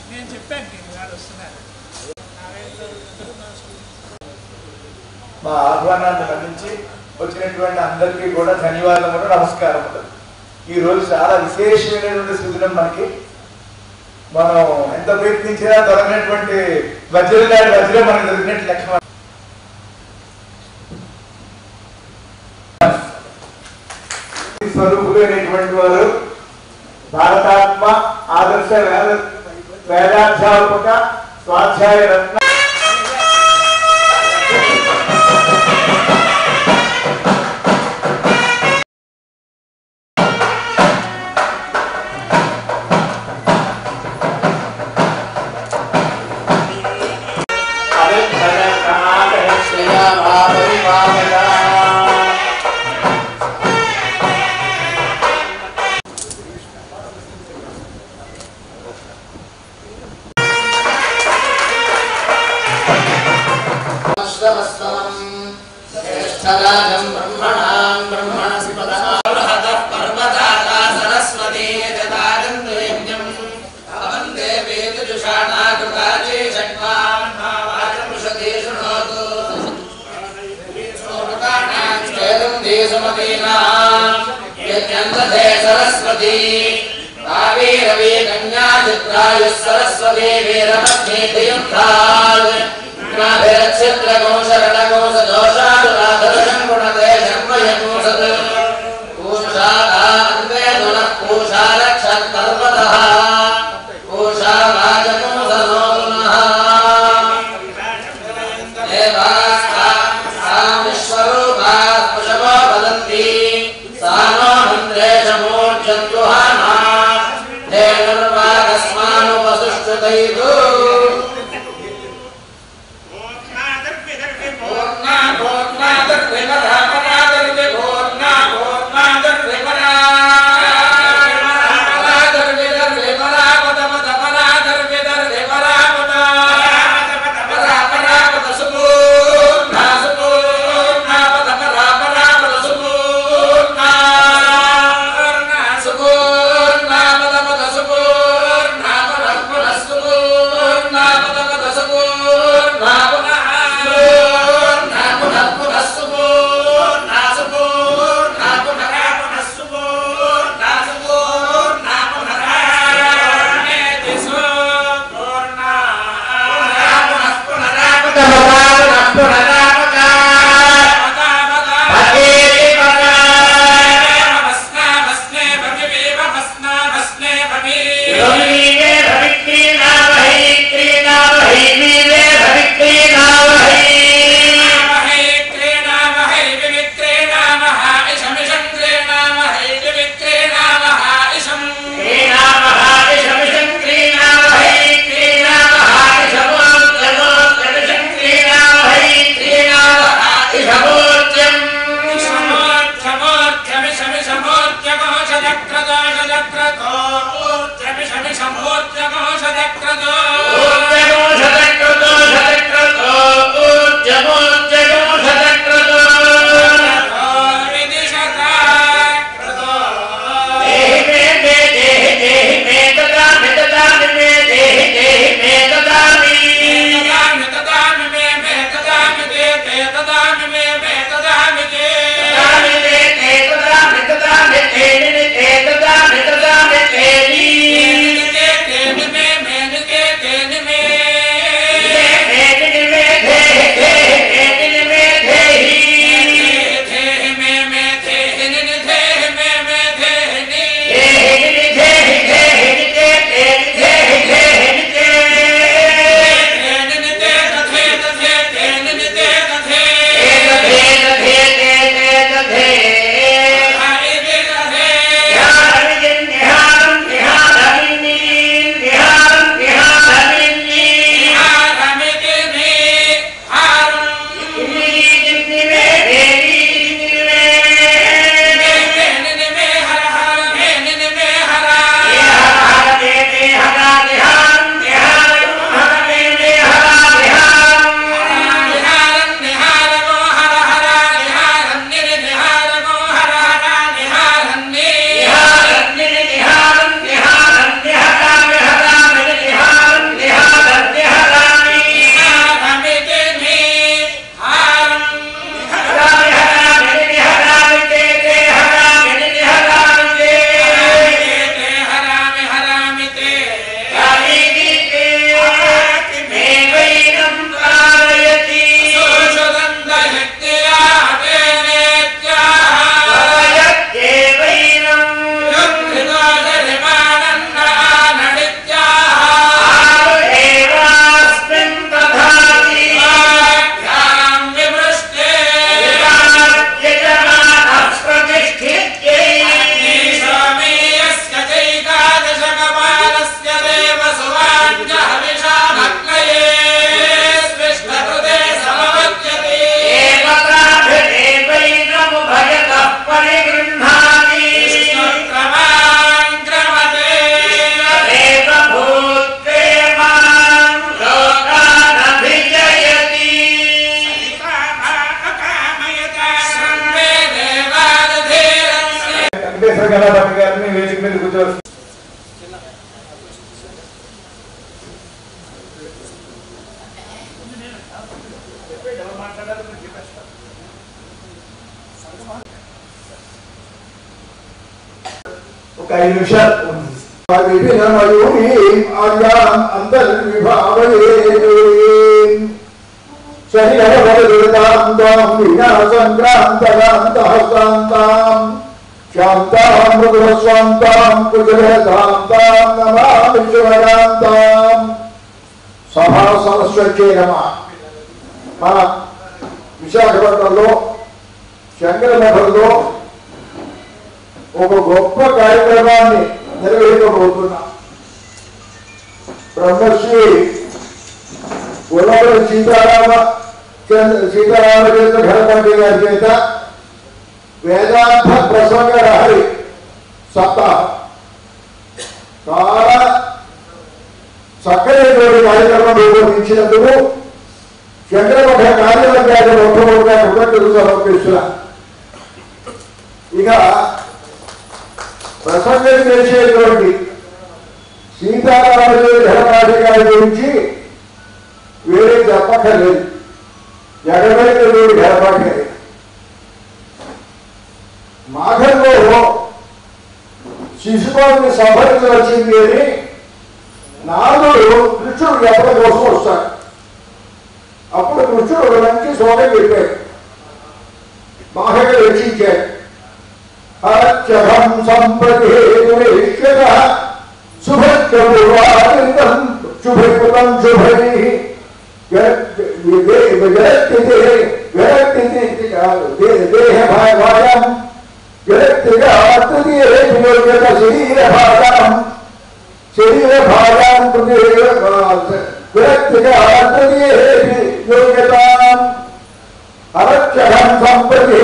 నేను చెప్పాను నేను వాళ్ళు వస్తున్నారు. మా ఆహ్వానాన్ని మన్నించి వచ్చినటువంటి అందరికీ కూడా ధన్యవాదములు, నమస్కారములు. ఈ రోజు చాలా విశేషమైనటువంటి సుదినం. మనకి మనం ఎంత ప్రయత్నించినా దొరకనటువంటి వజ్రం మనకు దొరికినట్టు లెక్క. స్వరూపులైనటువంటి వారు భారతాత్మ ఆదర్శ వేదాధ్యాపక స్వాధ్యాయ రత్న శ్రీకళా భట్ గారిని వేదిక మీద కూర్చోవచ్చు. ఒక 5 నిమిషాలు సభా సరస్వతి మన విశాఖపట్నంలో శంకరమఠంలో ఒక గొప్ప కార్యక్రమాన్ని నిర్వహించబోతున్నాం. బ్రహ్మశ్రీ ఉల్లవల్లి సీతారామచంద్ర ఘనపతి గారి చేత వేదాంత ప్రసంగ రహరి సప్తాహం చాలా చక్కనైనటువంటి కార్యక్రమం రూపొందించినందుకు శంకరమఠ కార్యవర్గాన్ని మొట్టమొదటిగా కృతజ్ఞతలు సమర్పిస్తున్నా. ఇక ప్రసంగం చేసేటువంటి సీతారామచంద్ర ఘనపతి గారి గురించి వేరే చెప్పక్కర్లేదు. జగమైనటువంటి ఘనపతి మాఘంలో శిశుపాన్ని సంహరించి వచ్చింది అని నారదుడు కృష్ణుడు చెప్పడం కోసం వస్తాడు. అప్పుడు కృష్ణుడు ఒక మంచి శ్లోకం చెప్పాడు, మాఘగా రక్షించాడు. అరక్షం సంప్రతి శుభం శుభకృతం శుభై దేహభాగం వ్యక్తిగా శరీరభాగం శరీరభాగం వ్యక్తిగా అరక్షం సంపతి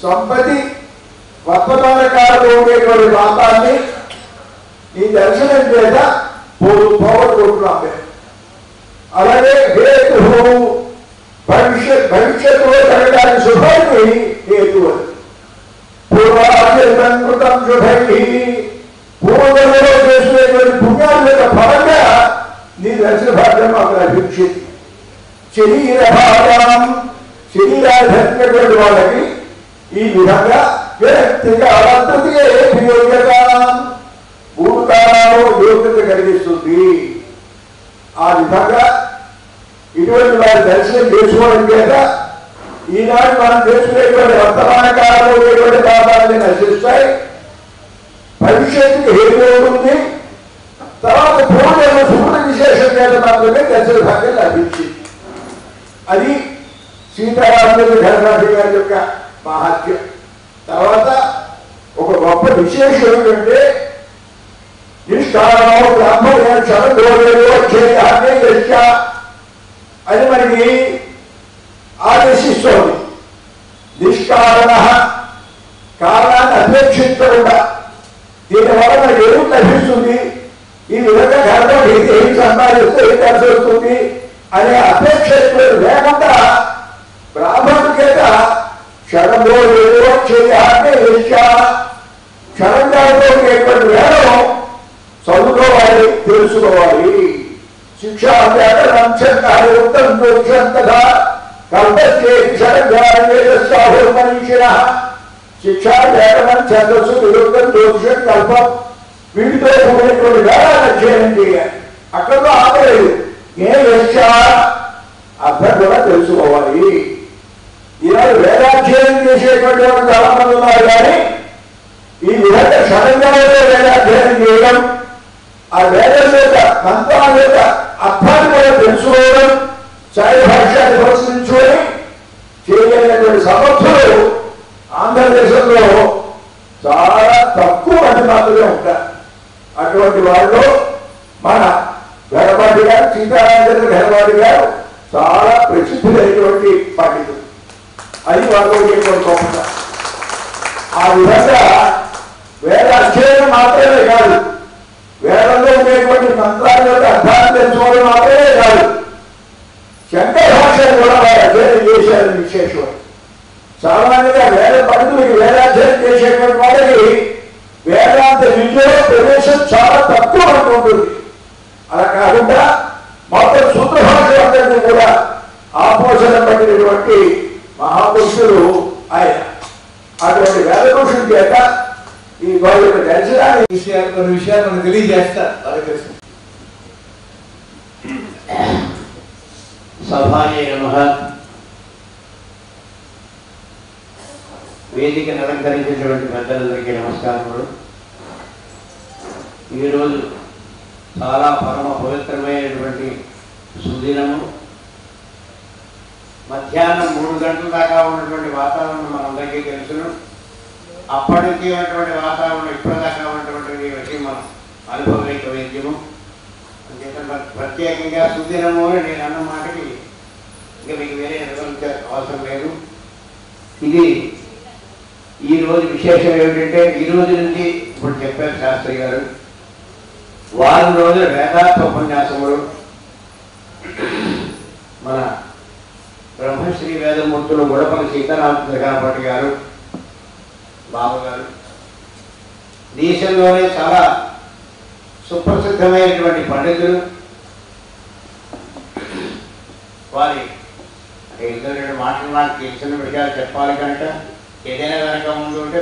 సంపతి వర్తమాన కాలంలో ఉండేటువంటి ప్రాంతాన్ని ఈ దర్శనం చేత పోగొట్టుకుంటున్నాం. అలాగే హేతు భవిష్యత్తులో జరగడానికి శుభాన్ని హేతు పూర్వాకృతం శుభై పూర్వంలో చేసినటువంటి పుణ్యాల యొక్క ఫలంగా నీ దర్శన భాగం మాకు లభించింది. శరీర భాగం శరీరాన్ని ధరించినటువంటి వాళ్ళకి ఈ విధంగా వ్యక్తిగా యోగ్యత 3 కాలాలు యోగ్యత కలిగిస్తుంది. ఆ విధంగా ఇటువంటి వారి దర్శనం చేసుకోవడం చేత ఈనాడు మనం చేసుకునేటువంటి వర్తమాన కాలంలో ఉండేటువంటి పాపాలని నశిస్తాయి. భవిష్యత్తుకి హేతు ఉంటుంది. తర్వాత పూర్వజన్మ సుకృత విశేషం చేత మాత్రమే దర్శన భాగ్యం లభించింది. అది సీతారామచంద్ర ఘనపతి గారి యొక్క మహత్యం. తర్వాత ఒక గొప్ప విశేషం ఏమిటంటే నిష్కారణం బ్రహ్మణ్య అని మనకి ఆదేశిస్తోంది. నిష్కారణ కారణాన్ని అపేక్షించకుండా దీనివల్ల మనకి ఏం లభిస్తుంది, ఈ విధంగా ధర్మం ఏం సంపాదిస్తే ఏం కలిసి వస్తుంది అనే అపేక్ష లేకుండా బ్రాహ్మణుడి చేత క్షణంలో ఏదో చేయాలంటే క్షణంగా ఉండేటువంటి వేదం చదువుకోవాలి, తెలుసుకోవాలి. శిక్షా ఉత్తం దోషంతగా కల్పే క్షణాహుర్మనీషిణ శిక్షా వ్యాకరణం ఛందస్సు విరుద్ధం దోషం కల్పం వీటితో కూడినటువంటి వేదాన్ని అధ్యయనం చేయాలి. అక్కడతో ఆపలేదు. ఏ యక్ష అర్థం కూడా తెలుసుకోవాలి. ఈనాడు వేదాధ్యయనం చేసేటువంటి వాళ్ళు చాలా మంది ఉన్నారు. కానీ ఈ విధంగా క్షణంగా వేదాధ్యయనం చేయడం, ఆ వేదం యొక్క మంత్రాల యొక్క అర్థాన్ని కూడా తెలుసుకోవడం, సాయి భాష్యాన్ని పరిశీలించుకొని చేయగలిగినటువంటి సమర్థులు ఆంధ్రదేశంలో చాలా తక్కువ మంది మాత్రమే ఉంటారు. అటువంటి వాళ్ళు మన ఘనపాటి గారు, సీతారామచంద్ర ఘనపాటి గారు చాలా ప్రసిద్ధులైనటువంటి పండితులు. అది వాళ్ళు గొప్ప. ఆ విధంగా వేద అధ్యయనం మాత్రమే కాదు, వేదంలో ఉండేటువంటి మంత్రాల యొక్క అర్థాన్ని తెలుసుకోవడం మాత్రమే కాదు, శంకర భాషను కూడా వారు అధ్యయనం చేశారని విశేషం. సామాన్యంగా వేద పండితులకి వేదాధ్యయనం చేసే ఈ వాళ్ళు దర్శనాన్ని విషయాలు కొన్ని విషయాలు మనకు తెలియజేస్తారు. బాలకృష్ణ సభాయే నమః. వేదికను అలంకరించినటువంటి పెద్దలందరికీ నమస్కారములు. ఈరోజు చాలా పరమ పవిత్రమైనటువంటి సుదినము. మధ్యాహ్నం 3 గంటల దాకా ఉన్నటువంటి వాతావరణం మనందరికీ తెలుసును. అప్పటి నుంచి ఉన్నటువంటి వాతావరణం ఇప్పటిదాకా ఉన్నటువంటి విషయం మనం అనుభవలేక వైద్యము. ప్రత్యేకంగా సుదినము అని నేను అన్న మాటకి ఇంకా మీకు వేరే వివరించే అవసరం లేదు. ఇది ఈరోజు విశేషం ఏమిటంటే, ఈరోజు నుంచి ఇప్పుడు చెప్పారు శాస్త్రి గారు, వారం రోజుల వేదాంత ఉపన్యాసములు మన బ్రహ్మశ్రీ వేదమూర్తులు గుడపల్లి సీతారామచంద్ర గణపతి గారు బాబు గారు దేశంలోనే చాలా సుప్రసిద్ధమైనటువంటి పండితులు. వారి ఏదో 2 మాటలు నాకు తెలిసిన విషయాలు చెప్పాలి కనుక ఏదైనా కనుక ముందు ఉంటే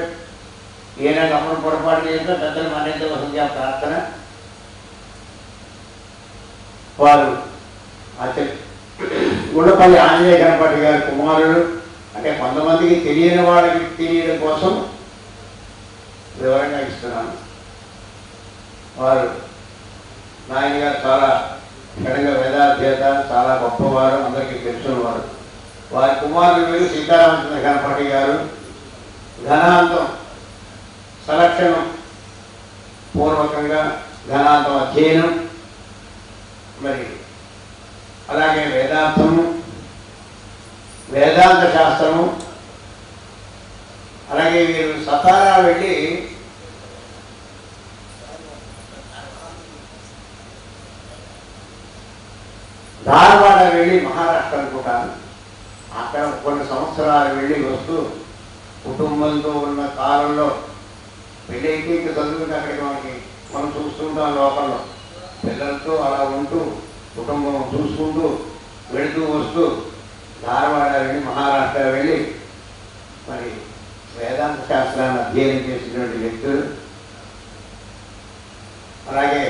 ఏదైనా తప్పుడు పొరపాటు చేస్తే పెద్దలు మన్నించవలసింది ఆ ప్రార్థన. వారు గుండపల్లి ఆంజనేయ గణపతి గారి కుమారుడు. అంటే కొంతమందికి తెలియని వాళ్ళకి తెలియడం కోసం వివరంగా ఇస్తున్నాను. వారు నాయన గారు చాలా ఘనంగా వేదాధ్యత, చాలా గొప్పవారు, అందరికీ తెలిసిన వారు. వారి కుమారుడు వీరు సీతారామచంద్ర గణపతి గారు. ఘనాంతం సంరక్షణం పూర్వకంగా ఘనాంతం అధ్యయనం, మరి అలాగే వేదాంతము, వేదాంత శాస్త్రము. అలాగే వీరు సతారా వెళ్ళి ధారవాడ వెళ్ళి మహారాష్ట్ర అనుకుంటాను, అక్కడ కొన్ని సంవత్సరాలు వెళ్ళి వస్తూ కుటుంబంతో ఉన్న కాలంలో పెళ్ళి అయితే చదువుకుంటే అక్కడికి మనం చూస్తుంటాం. లోపల్లో పిల్లలతో అలా ఉంటూ కుటుంబం చూసుకుంటూ వెళుతూ వస్తూ ధారవాడ వెళ్ళి మహారాష్ట్ర వెళ్ళి మరి వేదాంత శాస్త్రాన్ని అధ్యయనం చేసినటువంటి వ్యక్తులు. అలాగే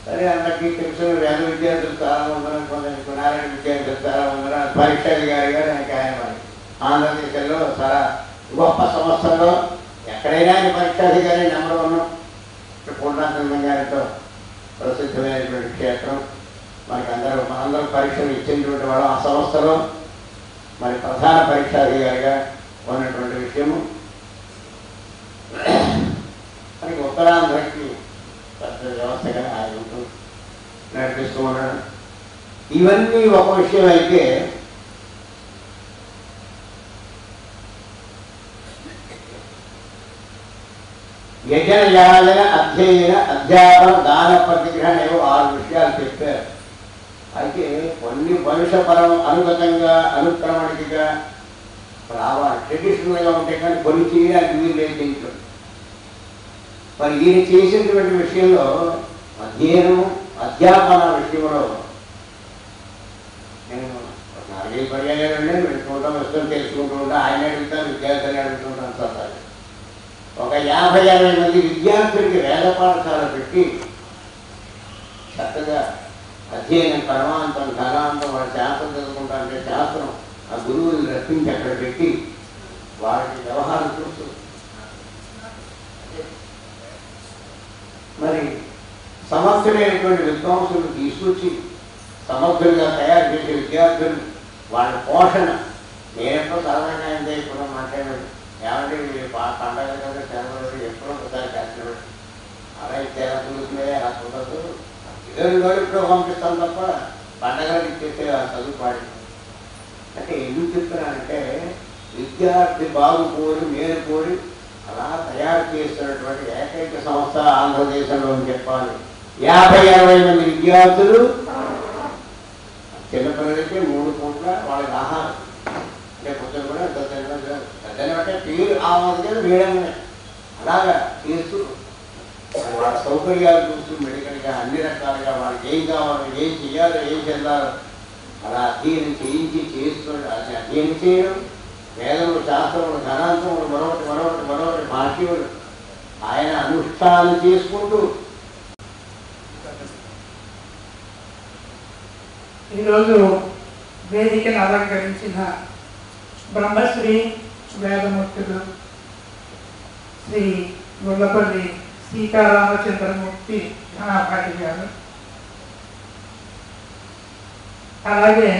సరే అందరికీ తెలిసిన వేద విద్యార్థులు చాలా ఉన్నారు, నారాయణ విద్యార్థులు చాలా ఉన్నారు. పరీక్షాధికారి గారు ఆయన మరి ఆంధ్రదేశంలో చాలా గొప్ప సంస్థల్లో ఎక్కడైనా పరీక్షాధికారి నెంబర్ 1 పూర్ణాచంద్రం గారితో ప్రసిద్ధమైనటువంటి క్షేత్రం. మనందరూ పరీక్షలు ఇచ్చినటువంటి వాళ్ళు ఆ సంస్థలో మరి ప్రధాన పరీక్షాధికారిగా ఉన్నటువంటి విషయము. మనకి ఉత్తరాంధ్రకి పెద్ద వ్యవస్థగా ఆయన ఉంటూ నడిపిస్తూ ఉన్నాడు. ఇవన్నీ ఒక విషయం అయితే, యజన యాజన అధ్యయన అధ్యాపన దాన ప్రతిగ్రహణ ఏవో 6 విషయాలు చెప్పారు. అయితే కొన్ని వంశపరం అనుగతంగా అనుక్రమణికగా రావాలి, ట్రెడిషనల్గా ఉంటే కానీ కొన్ని చేయడానికి వీలు లేదు దీంట్లో. మరి ఈయన చేసినటువంటి విషయంలో అధ్యయనము అధ్యాపన విషయంలో నేను 4-5 పర్యాయాలు వెళ్ళి వెళ్తుంటాం, వస్తువులు తెలుసుకుంటూ ఉంటాం. ఆయన అడుగుతాను, విద్యార్థులు అడుగుతుంటాను. సార్ ఒక 50-60 మంది విద్యార్థులకి వేద పాఠశాల పెట్టి చక్కగా అధ్యయనం కర్మాంతం ఘనాంతం వాడు శాస్త్రం చదువుకుంటా అంటే శాస్త్రం ఆ గురువుని రప్పించి అక్కడ పెట్టి వారికి వ్యవహారం చూస్తూ మరి సమర్థులైనటువంటి విద్వాంసులు తీసుకొచ్చి సమర్థులుగా తయారు చేసే విద్యార్థులు వాళ్ళ పోషణ. నేనెప్పుడో సరదాగా అయితే ఇప్పుడు మాట్లాడాను, ఏమంటే పండగ కదా సెలవులు ఎప్పుడో ఒకసారి కలిసి అలా ఇచ్చేస్తుంది అలా కుదరదు, ఏదో ఇప్పుడు పంపిస్తాను తప్ప పండగలు ఇచ్చేస్తే ఆ చదువు పాడి. అంటే ఎందుకు చెప్తున్నానంటే విద్యార్థి బాగు కోరి మేలు కోరి అలా తయారు చేస్తున్నటువంటి ఏకైక సంస్థ ఆంధ్రదేశంలో అని చెప్పాలి. 50-60 మంది విద్యార్థులు, చిన్నపిల్లలకి 3 పూట్ల వాళ్ళకి ఆహారం. అంటే పొద్దున కూడా పెద్దని బట్టే పేరు ఆమోదం వేయడమే అలాగా చేస్తూ వాళ్ళ సౌకర్యాలు చూస్తూ మెడికల్గా అన్ని రకాలుగా వాళ్ళకి ఏం కావాలో ఏం చెయ్యాలో ఏం చెందాలో అలా అధ్యయనం చేయించి చేస్తూ అధ్యయనం చేయడం, వేదములు శాస్త్రములు ఘనాంతములు మరొకటి మహాశివుడు. ఆయన అనుష్ఠానం చేసుకుంటూ ఈరోజు వేదికను అలంకరించిన బ్రహ్మశ్రీ వేదమూర్తులు శ్రీ గొల్లపల్లి సీతారామచంద్రమూర్తి ఘనాపాటి గారు, అలాగే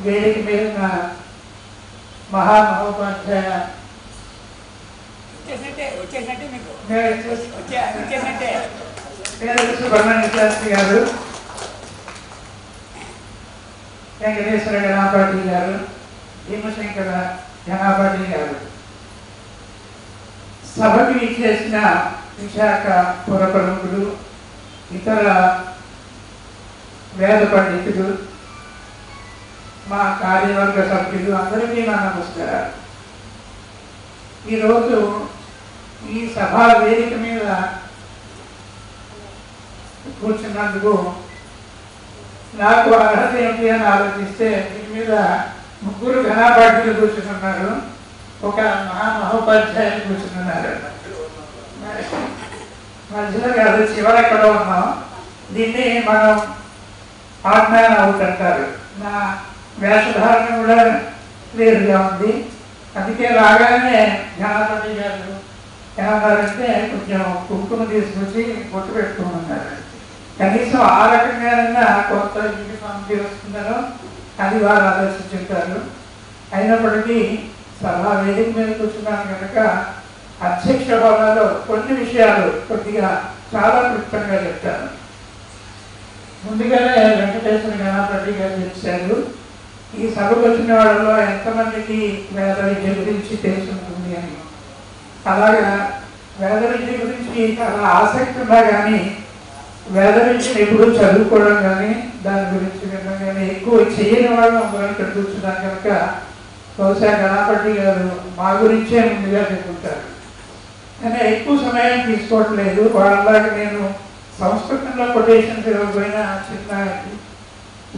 వేదిక మీద ఉన్న మహామహోపాధ్యాయ సుబ్రహ్మణ్య శాస్త్రి గారు, వెంకటేశ్వర ఘనాపాటి గారు, భీమశంకర ఘనాపాటి గారు, సభకు ఇచ్చేసిన విశాఖ పుర ప్రముఖులు, ఇతర వేద పండితులు, మా కార్యవర్గ సభ్యులు అందరికీ నా నమస్కారాలు. ఈరోజు ఈ సభా వేదిక మీద కూర్చున్నందుకు నాకు అర్హత ఏమిటి అని ఆలోచిస్తే దీని మీద ముగ్గురు ఘనాపాఠులు కూర్చున్నారు, ఒక మహామహోపాధ్యాయులు కూర్చున్నారు. మధ్యలో కాదు, చివరెక్కడో ఉన్నాం. దీన్ని మనం ఆజ్ఞాన అవుట్ అంటారు. నా వేషధారణ కూడా క్లియర్గా ఉంది. అందుకే రాగానే ఘనాపతి గారు ఏమన్నారంటే కొంచెం కుంకుమ తీసుకొచ్చి బొట్టు పెట్టుకోమన్నారు. కనీసం ఆ రకంగానైనా కొత్త యూనిఫామ్ వస్తున్నారో అది వారు ఆలోచించుంటారు. అయినప్పటికీ సభా వేదిక మీద కూర్చున్నాను కనుక అధ్యక్ష హోదాలో కొన్ని విషయాలు కొద్దిగా చాలా క్లుప్తంగా చెప్తాను. ముందుగానే వెంకటేశ్వర ఘనాపతి గారు చెప్పారు, ఈ సభకు వచ్చిన వాళ్ళలో ఎంతమందికి వేద విద్య గురించి తెలుసుంటుంది అని. అలాగా వేద విద్య గురించి చాలా ఆసక్తి ఉన్నా కానీ వేద విద్యను ఎప్పుడూ చదువుకోవడం కానీ దాని గురించి వినడం కానీ ఎక్కువ చేయని వాళ్ళు అందరం ఇక్కడ కూర్చున్నాం కనుక బహుశా ఘనాపతి గారు మా గురించే ముందుగా చెప్పుకుంటారు. కానీ ఎక్కువ సమయం తీసుకోవట్లేదు. వాళ్ళలాగా నేను సంస్కృతంలో కొటేషన్స్ ఇవ్వకపోయినా చిన్న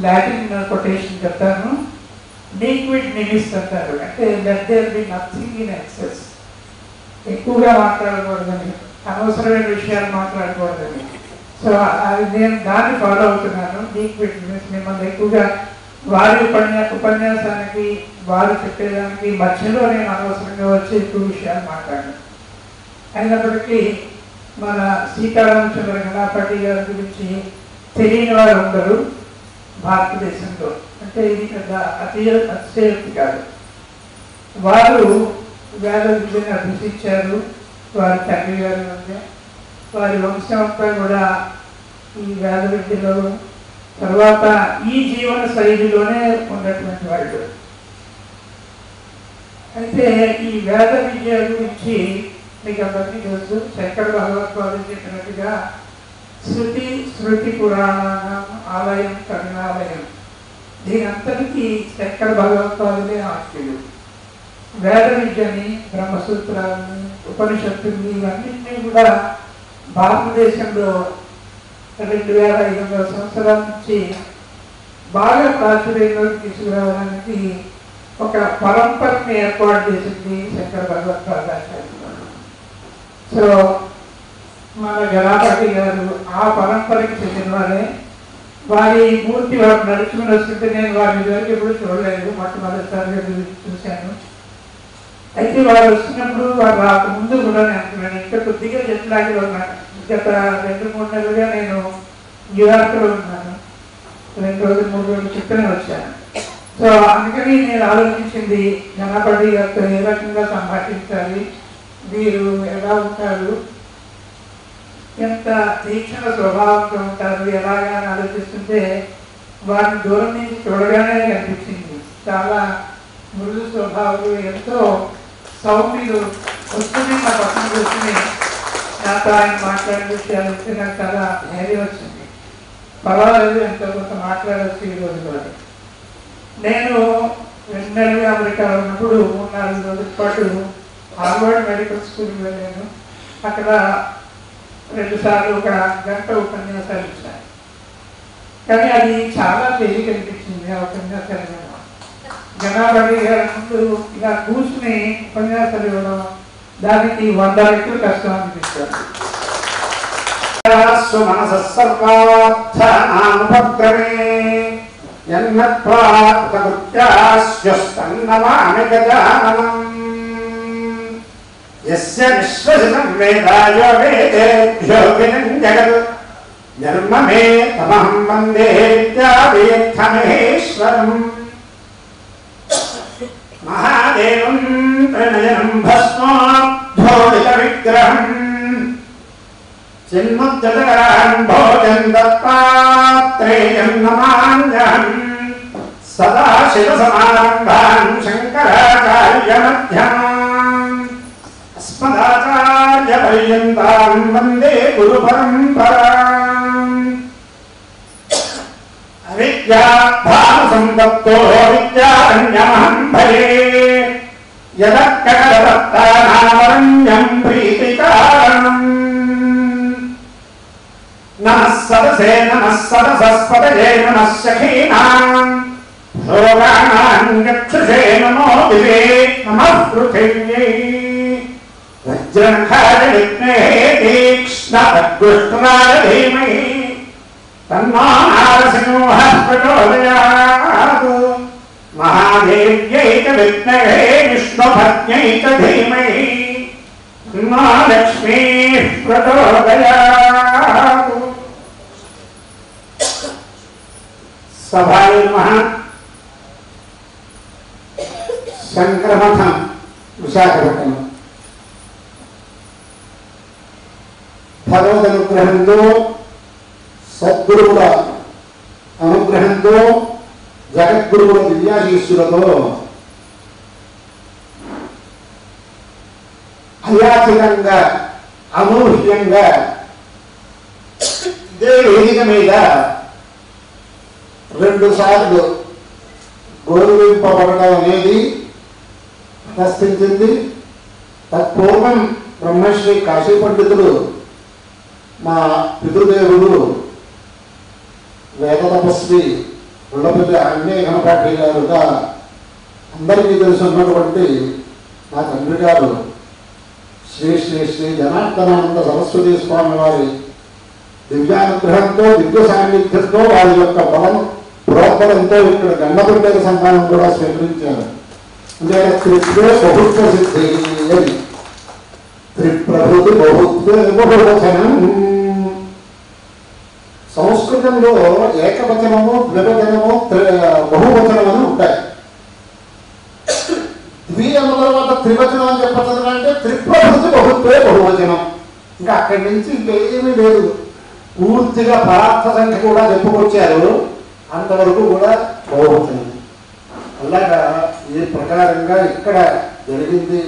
లాటిన్ కొటేషన్ చెప్తాను. లీక్విడ్ నిమిస్ అంటారు, అంటే that there be nothing in excess. ఎక్కువగా మాట్లాడకూడదని, అనవసరమైన విషయాలు మాట్లాడకూడదని. సో అది నేను దాన్ని ఫాలో అవుతున్నాను. లీక్విడ్ నిమిస్, మిమ్మల్ని ఎక్కువగా వారి ఉపన్యాసానికి వారు చెప్పేదానికి మధ్యలో నేను అనవసరంగా వచ్చి ఎక్కువ విషయాలు మాట్లాడాను. అయినప్పటికీ మన సీతారామచంద్ర ఘనాపతి గారి గురించి తెలియని వారు ఉండరు భారతదేశంలో. అంటే ఇది పెద్ద అతిశయోక్తి కాదు. వారు వేద విద్యను అభ్యసించారు. వారి తండ్రి గారి మధ్య వారి వంశం అంతా కూడా ఈ వేద విద్యలో, తర్వాత ఈ జీవన శైలిలోనే ఉన్నటువంటి వాళ్ళు. అయితే ఈ వేద విద్య గురించి మీకు అందరికీ తెలుసు. శంకర భగవత్పాదులు చెప్పినట్టుగా శృతి స్మృతి పురాణానం ఆలయం కరుణాలయం, దీని అంతటికీ శంకర భగవత్పాదులే ఆఖ్యులు. వేద విద్యని, బ్రహ్మసూత్రాలని, ఉపనిషత్తుల్ని ఇవన్నింటినీ కూడా భారతదేశంలో 2500 సంవత్సరాల నుంచి బాగా ప్రాచుర్యంలోకి తీసుకురావడానికి ఒక పరంపరని ఏర్పాటు చేసింది శంకర భగవత్పాదాచార్యులు. సో మన ఘనాపతి గారు ఆ పరంపరకి చెందిన వారే. వారి మూర్తి వారు నడుచుకుని వస్తుంటే నేను వారి ఇదివరకు ఎప్పుడు చూడలేదు, మొట్టమొదటిసారిగా చూశాను. అయితే వారు వస్తున్నప్పుడు వారు రాకముందు కూడా నేను ఇంకా కొద్దిగా జట్లాగి ఉన్నాను. గత 2-3 నెలలుగా నేను న్యూయార్క్లో ఉన్నాను. 2 రోజులు 3 రోజులు క్రితమే వచ్చాను. సో అందుకని నేను ఆలోచించింది ఘనాపతి గారితో ఏ రకంగా సంభాషించాలి, వీరు ఎలా ఉంటారు, ఎంత తీక్షణ స్వభావంతో ఉంటారు, ఎలాగా అని ఆలోచిస్తుంటే వారిని దూరం నుంచి చూడగానే కనిపించింది. చాలా మృదు స్వభావాలు, ఎంతో సౌమ్యులు. వస్తుంది నా పక్కన కూర్చుని నాతో ఆయన మాట్లాడే విషయాలు వస్తే నాకు చాలా ధైర్యం వచ్చింది. పర్వాలేదు, ఎంతో కొంత మాట్లాడవచ్చు ఈ రోజులో. నేను 2 నెలలుగా అమెరికాలో ఉన్నప్పుడు 3-4 రోజుల పాటు హార్వర్డ్ మెడికల్ స్కూల్కి వెళ్ళాను. అక్కడ 2 సార్లు 1 గంట ఉపన్యాసాలు ఇచ్చాను. కానీ అది చాలా తేలిక అనిపించింది ఆ ఉపన్యాసాలు. ఘనాపతి గారి ముందు ఇలా కూర్చుని ఉపన్యాసాలు ఇవ్వడం దానికి 100 రెట్లు కష్టం అనిపిస్తుంది. మనసర్వార్థానుపక్రమే యన్నత్వాకృత్యాస్యస్తన్నమామి గజాననం యస్య విశ్వసితం వేదాయో వేదేభ్యో వినం జగత్ జన్మమే తమహం వందే విద్యావేత్తమహేశ్వరం మహాదేవం ప్రణయనం భస్మోద్ధోడిత విగ్రహం చిన్ముద్రకరం భోజన్ దత్తాత్రేయం నమామ్యహం సదాశివసమారంభాం శంకరాచార్యమధ్యమాం అస్మదాచార్యపర్యంతాం వందే గురుపరంపరాం అవిద్యాభానుసంతప్తో విద్యారణ్యమహం భజే యదక్కడదత్తానామరణ్యం ప్రీతికారణం నమః సదసే నమః సదసస్పతయే నమః సఖీనాం భోగానాం గచ్చసే నమో దివే నమః పృథివ్యై వజ్రనఖాయ విద్మహే తీక్ష్ణఖడ్గోష్ట్రాయ ధీమహి తన్నో నారసింహః ప్రచోదయాత్ మహాదేవ్యై చ విద్మహే విష్ణుపత్న్యై చ ధీమహి తన్నో లక్ష్మీః ప్రచోదయాత్. సభాయ నమః. శంకరమఠం విశాఖపట్నం. భగవద్ అనుగ్రహంతో సద్గురువుల అనుగ్రహంతో జగద్గురువుల దివ్యాశీస్సులతో అయాచితంగా అనూహ్యంగా ఇదే వేదిక మీద 2 సార్లు గౌరవింపబడడం అనేది ప్రశ్నించింది. తత్పూర్వం బ్రహ్మశ్రీ కాశీ పండితుడు మా పితృదేవుడు వేద తపస్వి ఉళ్ళపల్లి ఆంజనేయ ఘనపాఠి గారుగా అందరికీ తెలుసున్నటువంటి మా తండ్రి గారు శ్రీ శ్రీ శ్రీ జనార్దనానంద సరస్వతి స్వామి వారి దివ్యానుగ్రహంతో దివ్య సాన్నిధ్యంతో వారి యొక్క బలం ప్రోత్బలంతో ఇక్కడ గంగపుట్టేక సంతానం కూడా స్వీకరించారు. అంటే త్రిప్రే బహుత్వ సిద్ధి అని త్రిప్రభృతి బహువచనం. సంస్కృతంలో ఏకవచనము ద్వివచనము బహువచనం అని ఉంటాయి. ద్వి అన్న తర్వాత త్రివచనం అని చెప్పచ్చు అంటే త్రిప్రభృతి బహుత్వే బహువచనం. ఇంకా అక్కడి నుంచి ఇంకేమీ లేదు. పూర్తిగా పరార్థ సంఖ్య కూడా చెప్పుకొచ్చారు, అంతవరకు కూడా బహువచనం. అలాగా ఈ ప్రకారంగా ఇక్కడ జరిగింది.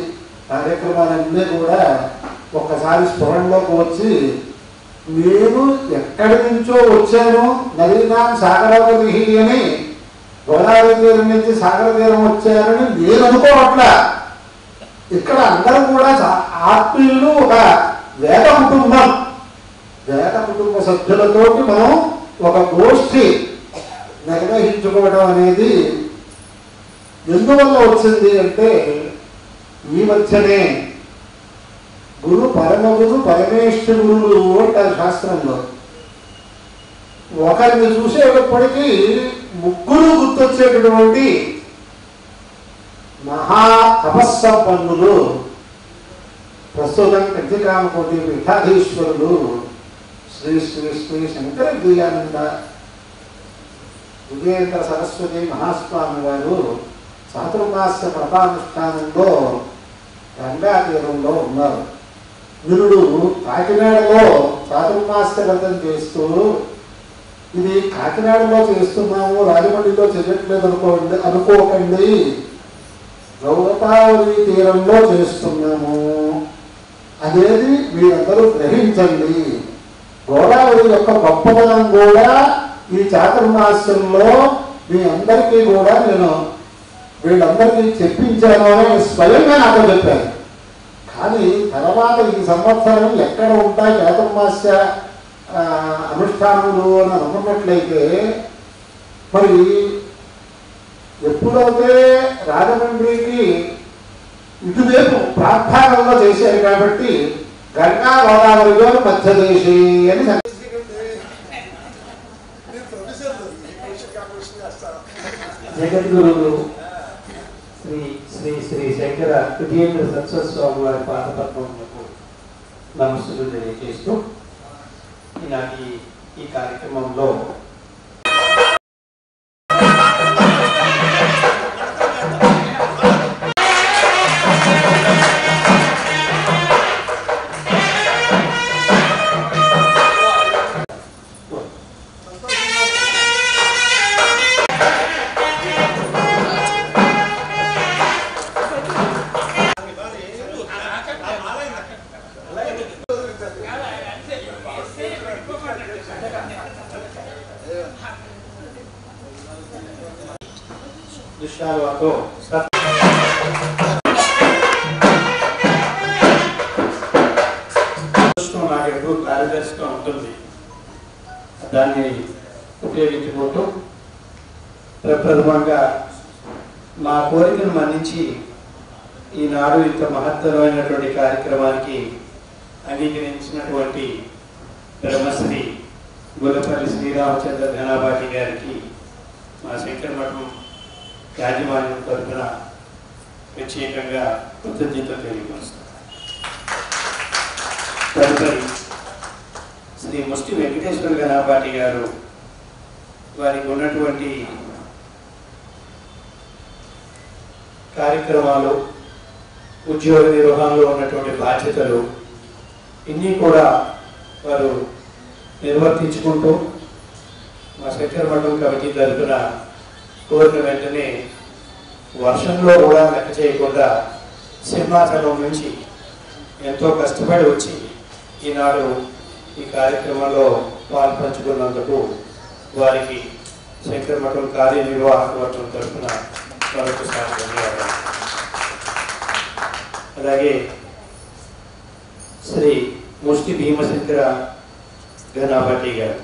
కార్యక్రమాలన్నీ కూడా ఒక్కసారి స్ఫురణలోకి వచ్చి నేను ఎక్కడి నుంచో వచ్చాను, నదీనా సాగరవతి అని గోదావరి తీరం నుంచి సాగర తీరం వచ్చారని నేను అనుకోవట్లా. ఇక్కడ అందరూ కూడా ఆత్మీయులు, ఒక వేద కుటుంబం, వేద కుటుంబ సభ్యులతోటి మనం ఒక గోష్ఠి నిర్వహించుకోవడం అనేది ఎందువల్ల వచ్చింది అంటే ఈ మధ్యనే గురు పరమగురు పరమేశ్వరుడు అంటారు శాస్త్రంలో. ఒకరిని చూసేటప్పటికీ ముగ్గురు గుర్తొచ్చేటటువంటి మహా తపస్సంపన్నులు ప్రస్తుతం కంచికామకోటి పీఠాధీశ్వరులు శ్రీ శ్రీ శ్రీ శంకర దివ్యానంద విజయేంద్ర సరస్వతి మహాస్వామి వారు చాతుర్మాస్య వ్రతానుష్ఠానంలో గంగా తీరంలో ఉన్నారు. వీరుడు కాకినాడలో చాతుర్మాస్య వ్రతం చేస్తూ, ఇది కాకినాడలో చేస్తున్నాము, రాజమండ్రిలో చేయట్లేదు అనుకోకండి, గోదావరి తీరంలో చేస్తున్నాము అనేది మీరందరూ గ్రహించండి. గోదావరి యొక్క గొప్పదనం కూడా ఈ చాతుర్మాస్యంలో మీ అందరికీ కూడా నేను వీళ్ళందరికీ చెప్పించాను అని స్వయంగా నాతో చెప్పారు. కానీ తర్వాత ఈ సంవత్సరం ఎక్కడ ఉంటాయి చాతుర్మాస్య అనుష్ఠానములు అని అనుకున్నట్లయితే, మరి ఎప్పుడైతే రాజమండ్రికి ఇటువైపు ప్రాంతాలలో చేశారు కాబట్టి గంగా గోదావరిలో మధ్యదేశీ అని జగద్గురువులు శ్రీ శ్రీ శ్రీ శంకర విజయేంద్ర సత్సస్వామి వారి పాదపద్మములకు నమస్సులు తెలియజేస్తూ ఈనాటి ఈ కార్యక్రమంలో దృశ్యాలతో నాకు ఎప్పుడు కార్యదర్శిగా ఉంటుంది. దాన్ని ఉపయోగించుకుంటూ ప్రప్రథమంగా మా కోరికను మన్నించి ఈనాడు ఇంత మహత్తరమైనటువంటి కార్యక్రమానికి అంగీకరించినటువంటి బ్రహ్మశ్రీ గుల్లపల్లి శ్రీరామచంద్ర ఘనాపాటి గారికి మా శంకర మఠం యాజమాన్యం తరఫున ప్రత్యేకంగా కృతజ్ఞతలు తెలియపరుస్తాం. తదుపరి శ్రీ ముష్టి వెంకటేశ్వర ఘనాపాటి గారు వారికి ఉన్నటువంటి కార్యక్రమాలు, ఉద్యోగ నిర్వహణలో ఉన్నటువంటి బాధ్యతలు ఇన్ని కూడా వారు నిర్వర్తించుకుంటూ మా శంకర మఠం కమిటీ తరఫున కోరిన వెంటనే వర్షంలో కూడా లెక్క చేయకుండా సింహాచలం నుంచి ఎంతో కష్టపడి వచ్చి ఈనాడు ఈ కార్యక్రమంలో పాల్పంచుకున్నందుకు వారికి శంకర మఠం కార్యనిర్వాహక వర్గం తరఫున మరొకసారి ధన్యవాదాలు. అలాగే శ్రీ ముష్టి భీమశంకర ఘనాపాటి గారు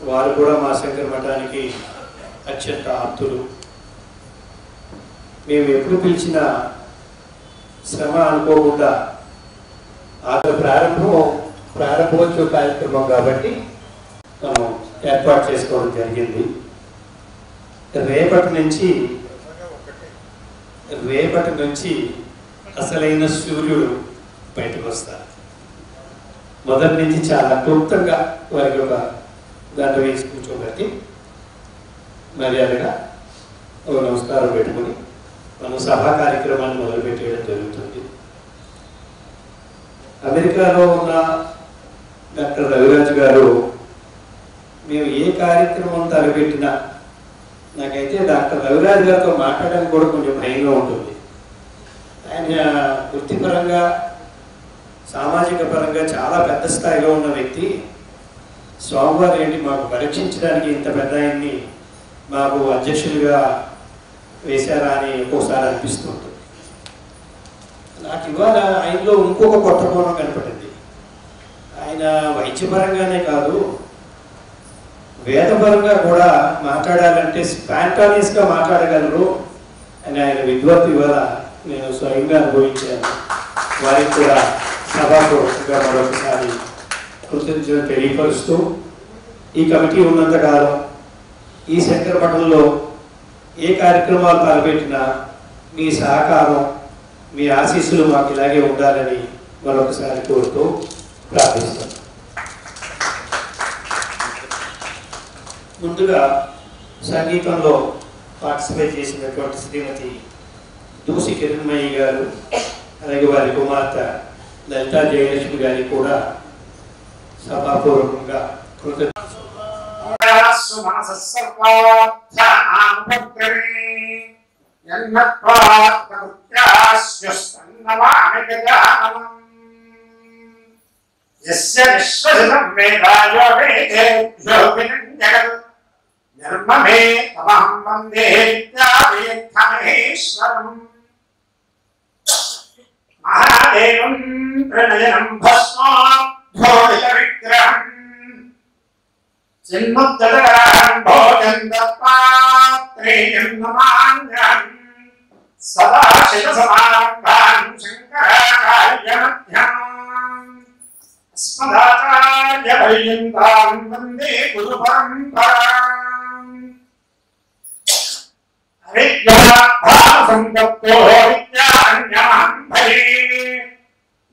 వారు కూడా మా శంకర మఠానికి అత్యంత ఆప్తులు. మేము ఎప్పుడు పిలిచిన శ్రమ అనుకోకుండా ప్రారంభోత్సవ కార్యక్రమం కాబట్టి మనం ఏర్పాటు చేసుకోవడం జరిగింది. రేపటి నుంచి అసలైన సూర్యుడు బయటకు వస్తారు. మొదటి నుంచి చాలా క్లుప్తంగా వారికి ఒక దండ వేసి కూర్చోబెట్టి మర్యాదగా ఒక నమస్కారం పెట్టుకుని మనం సభా కార్యక్రమాన్ని మొదలుపెట్టేయడం జరుగుతుంది. అమెరికాలో ఉన్న డాక్టర్ రవిరాజు గారు మేము ఏ కార్యక్రమం తలపెట్టినా నాకైతే డాక్టర్ రవిరాజు గారితో మాట్లాడడానికి కూడా కొంచెం భయంగా ఉంటుంది. ఆయన వృత్తిపరంగా సామాజిక పరంగా చాలా పెద్ద స్థాయిలో ఉన్న వ్యక్తి. స్వామివారు ఏంటి మాకు పరీక్షించడానికి ఇంత పెద్ద ఆయన్ని మాకు అధ్యక్షులుగా వేశారా అని ఒక్కోసారి అనిపిస్తుంటుంది. నాకు ఇవాళ ఆయనలో ఇంకొక కొత్త కోణం కనపడింది. ఆయన వైద్యపరంగానే కాదు, వేదపరంగా కూడా మాట్లాడాలంటే స్పాంటానియస్గా మాట్లాడగలరు అని ఆయన విద్వత్తు ఇవాళ నేను స్వయంగా అనుభవించాను. వారికి కూడా సభాపూర్వకంగా మరొకసారి కృతజ్ఞతలు తెలియపరుస్తూ ఈ కమిటీ ఉన్నంతకాలం ఈ శంకర మఠంలో ఏ కార్యక్రమాలు తలపెట్టినా మీ సహకారం, మీ ఆశీస్సులు మాకు ఇలాగే ఉండాలని మరొకసారి కోరుతూ ప్రార్థిస్తాను. ముందుగా సంగీతంలో పార్టిసిపేట్ చేసినటువంటి శ్రీమతి దూసి కిరణ్మయ్య గారు, అలాగే వారి కుమార్తె లలితా జయలక్ష్మి గారికి కూడా సభాపూర్వకంగా నిర్మమే తమహం వందే విద్యావేత్తమహేశ్వరం మహాదేవం ప్రణయనం భస్మోద్ధోడిత విగ్రహం చిన్ముద్దరాం భోజం దత్తాత్రేయం నమామ్యహం సదాశివ సదాశివసమారంభాన్ శంకరాచార్యమధ్యాన్ అస్మదాచార్యపర్యంతాం వందే గురు పరంపరాం. అవిద్యాభావసంతప్తో విద్యారణ్యమహంభరే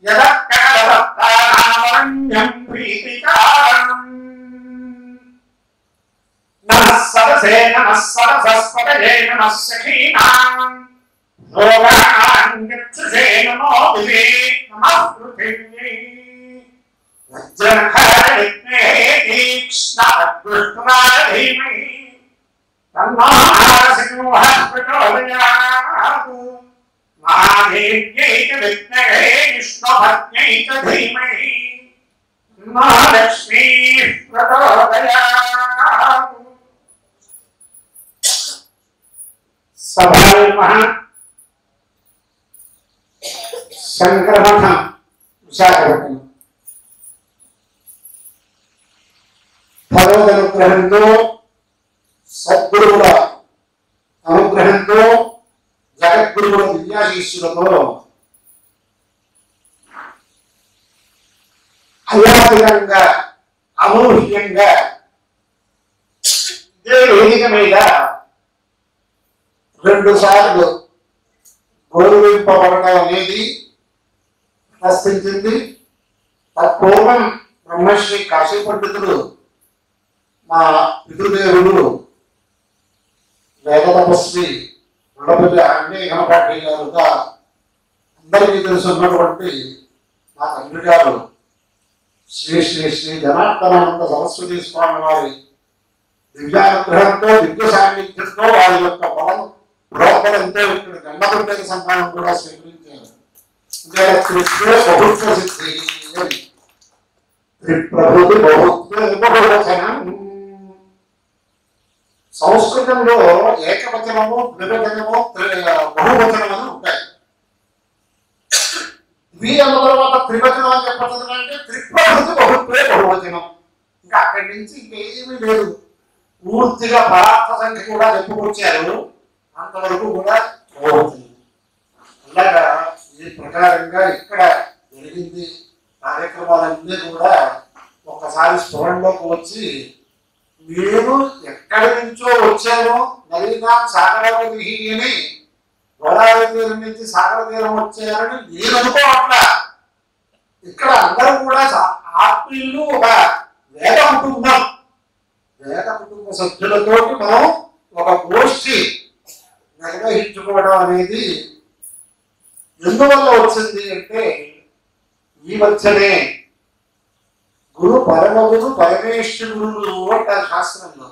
యదక్కడవత్తానామరణ్యం ప్రీతికారణం. నమః సరసే నమః సరసస్పతయే నమః సఖీనాం రోగాణాం గచ్చసే నమో దివే నమః పృథివ్యై వజ్రనఖాయ విద్మహే తీక్ష్ణపద్మృష్టాయ ధీమహి తన్నో నారసింహః ప్రచోదయాత్. మహాదేవ్యై చ విద్మహే విష్ణుపత్న్యై చ ధీమహి తన్నో లక్ష్మీః ప్రచోదయాత్. సభాయ నమః. శంకరమఠం విశాఖపట్నం. భగవద్ అనుగ్రహంతో సద్గురువుల అనుగ్రహంతో జగద్గురువుల దివ్యాశీస్సులతో అయాతికంగా అనూహ్యంగా ఇదే వేదిక మీద 2 సార్లు గౌరవింపబడడం అనేది ప్రశ్నించింది. తత్పూర్వం బ్రహ్మశ్రీ కాశీ పండితుడు మా పితృదేవుడు వేద తపస్వి ఉండపల్లి ఆంజనేయ ఘనపాఠి గారుగా అందరికీ తెలుసున్నటువంటి మా తండ్రి గారు శ్రీ శ్రీ శ్రీ జనార్దనానంద సరస్వతి స్వామి వారి దివ్యానుగ్రహంతో దివ్య సాన్నిధ్యంతో వారి యొక్క బలంతో ఇక్కడ గండపల్లి సంతానం కూడా స్వీకరించారు. బహుత్వ సిద్ధి త్రిప్రభృతి బహుత్వం. సంస్కృతంలో ఏకవచనము ద్వివచనము బహువచనము ఉంటాయి. వీళ్ళ తర్వాత త్రివచనం అని చెప్పచ్చు అంటే త్రిప్రభృతి బహుత్వే బహువచనం. ఇంకా అక్కడి నుంచి ఇంకేమీ లేదు. పూర్తిగా పరార్థ సంఖ్య కూడా చెప్పుకొచ్చారు. అంతవరకు కూడా బహువచనం. అలాగా ఈ ప్రకారంగా ఇక్కడ జరిగింది. కార్యక్రమాలన్నీ కూడా ఒకసారి స్ఫురణలోకి వచ్చి నేను ఎక్కడి నుంచో వచ్చాను, నదీనాం సాగరవతి అని గోదావరి తీరం నుంచి సాగర తీరం వచ్చారని నేను అనుకోవట్లా. ఇక్కడ అందరూ కూడా ఆత్మీయులు ఒక వేద కుటుంబ సభ్యులతో మనం ఒక గోష్ఠి నిర్వహించుకోవడం అనేది ఎందువల్ల వచ్చింది అంటే ఈ మధ్యనే గురు పరమగురు పరమేశ్వరుడు అంటారు శాస్త్రంలో.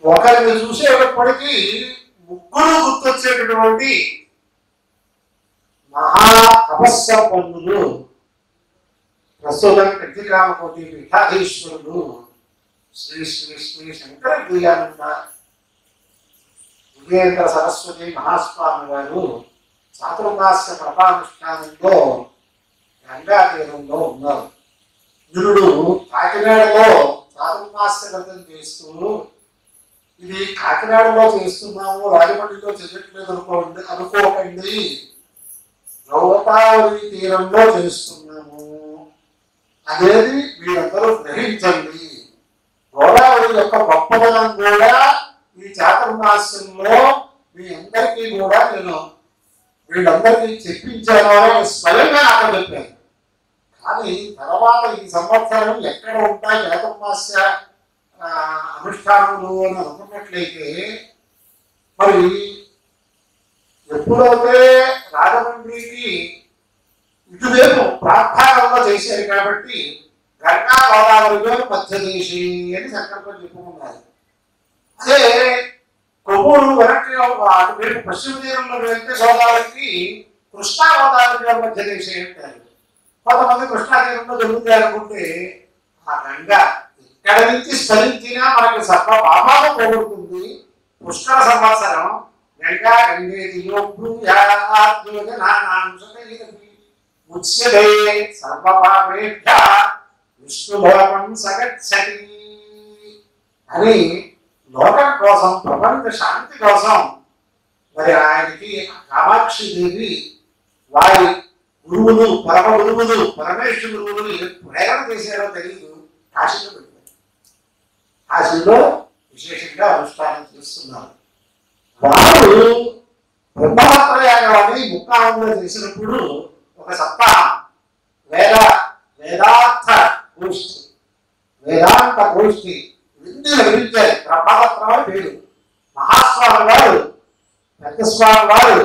ఒకరిని చూసేటప్పటికీ 3 గుర్తొచ్చేటటువంటి మహా తపస్సంపన్నులు ప్రస్తుతం కృతికామకోటి పీఠాధీశ్వరుడు శ్రీ శ్రీ శ్రీ శంకర దివ్యానంద విజయేంద్ర సరస్వతి మహాస్వామి వారు చాతుర్మాస్య వ్రతానుష్ఠానంలో గంగా తీరంలో ఉన్నారు. గురుడు కాకినాడలో చాతుర్మాస్య వ్రతం చేస్తూ ఇది కాకినాడలో చేస్తున్నాము, రాజమండ్రిలో చేయట్లేదు అనుకోకండి, గోదావరి తీరంలో చేస్తున్నాము అనేది మీరందరూ గ్రహించండి. గోదావరి యొక్క గొప్పదనం కూడా ఈ చాతుర్మాస్యంలో మీ అందరికీ కూడా నేను వీళ్ళందరికీ చెప్పించాను అని స్వయంగా నాకు చెప్పాను. కానీ తర్వాత ఈ సంవత్సరం ఎక్కడ ఉంటాయి చాతుర్మాస్య అనుష్ఠానములు అని అనుకున్నట్లయితే మరి ఎప్పుడైతే రాజమండ్రికి ఇటువైపు ప్రార్థానంలో చేశారు కాబట్టి గంగా గోదావరిలో మధ్యదేశీ అని సంకల్పం చెప్పుకున్నారు. అదే కొవ్వూరు వెనక్కి అటువైపు పశ్చిమ తీరంలో వెళ్తే గోదావరికి కృష్ణా గోదావరిలో మధ్యదేశీ అంటారు. కొంతమంది కృష్ణా తీరంలో జరుగుతాయి అనుకుంటే ఆ గంగా ఇక్కడ నుంచి స్మరించినా మనకి సర్వ పాపాలు పోగొడుతుంది. పుష్కర సంవత్సరం గంగా గంగేతిలో ముచ్యతే సర్వపాపేభ్య విష్ణులోకం సగచ్చతి అని లోకం కోసం, ప్రపంచ శాంతి కోసం మరి ఆయనకి కామాక్షి దేవి వారి గురువులు పరమ గురువులు పరమేశ్వర గురువులు ప్రేరణ చేశారో తెలియదు. కాశీలో పెట్టారు. కాశీలో విశేషంగా అనుష్ఠానం చేస్తున్నారు. వారు బ్రహ్మహత్రయాగాన్ని ముక్కామంలో చేసినప్పుడు ఒక సప్తాహం వేదాంత గోష్ఠి ఇవన్నీ లభించాయి. బ్రహ్మహత్రం అని పేరు. మహాస్వామి వారు పెద్ద స్వామి వారు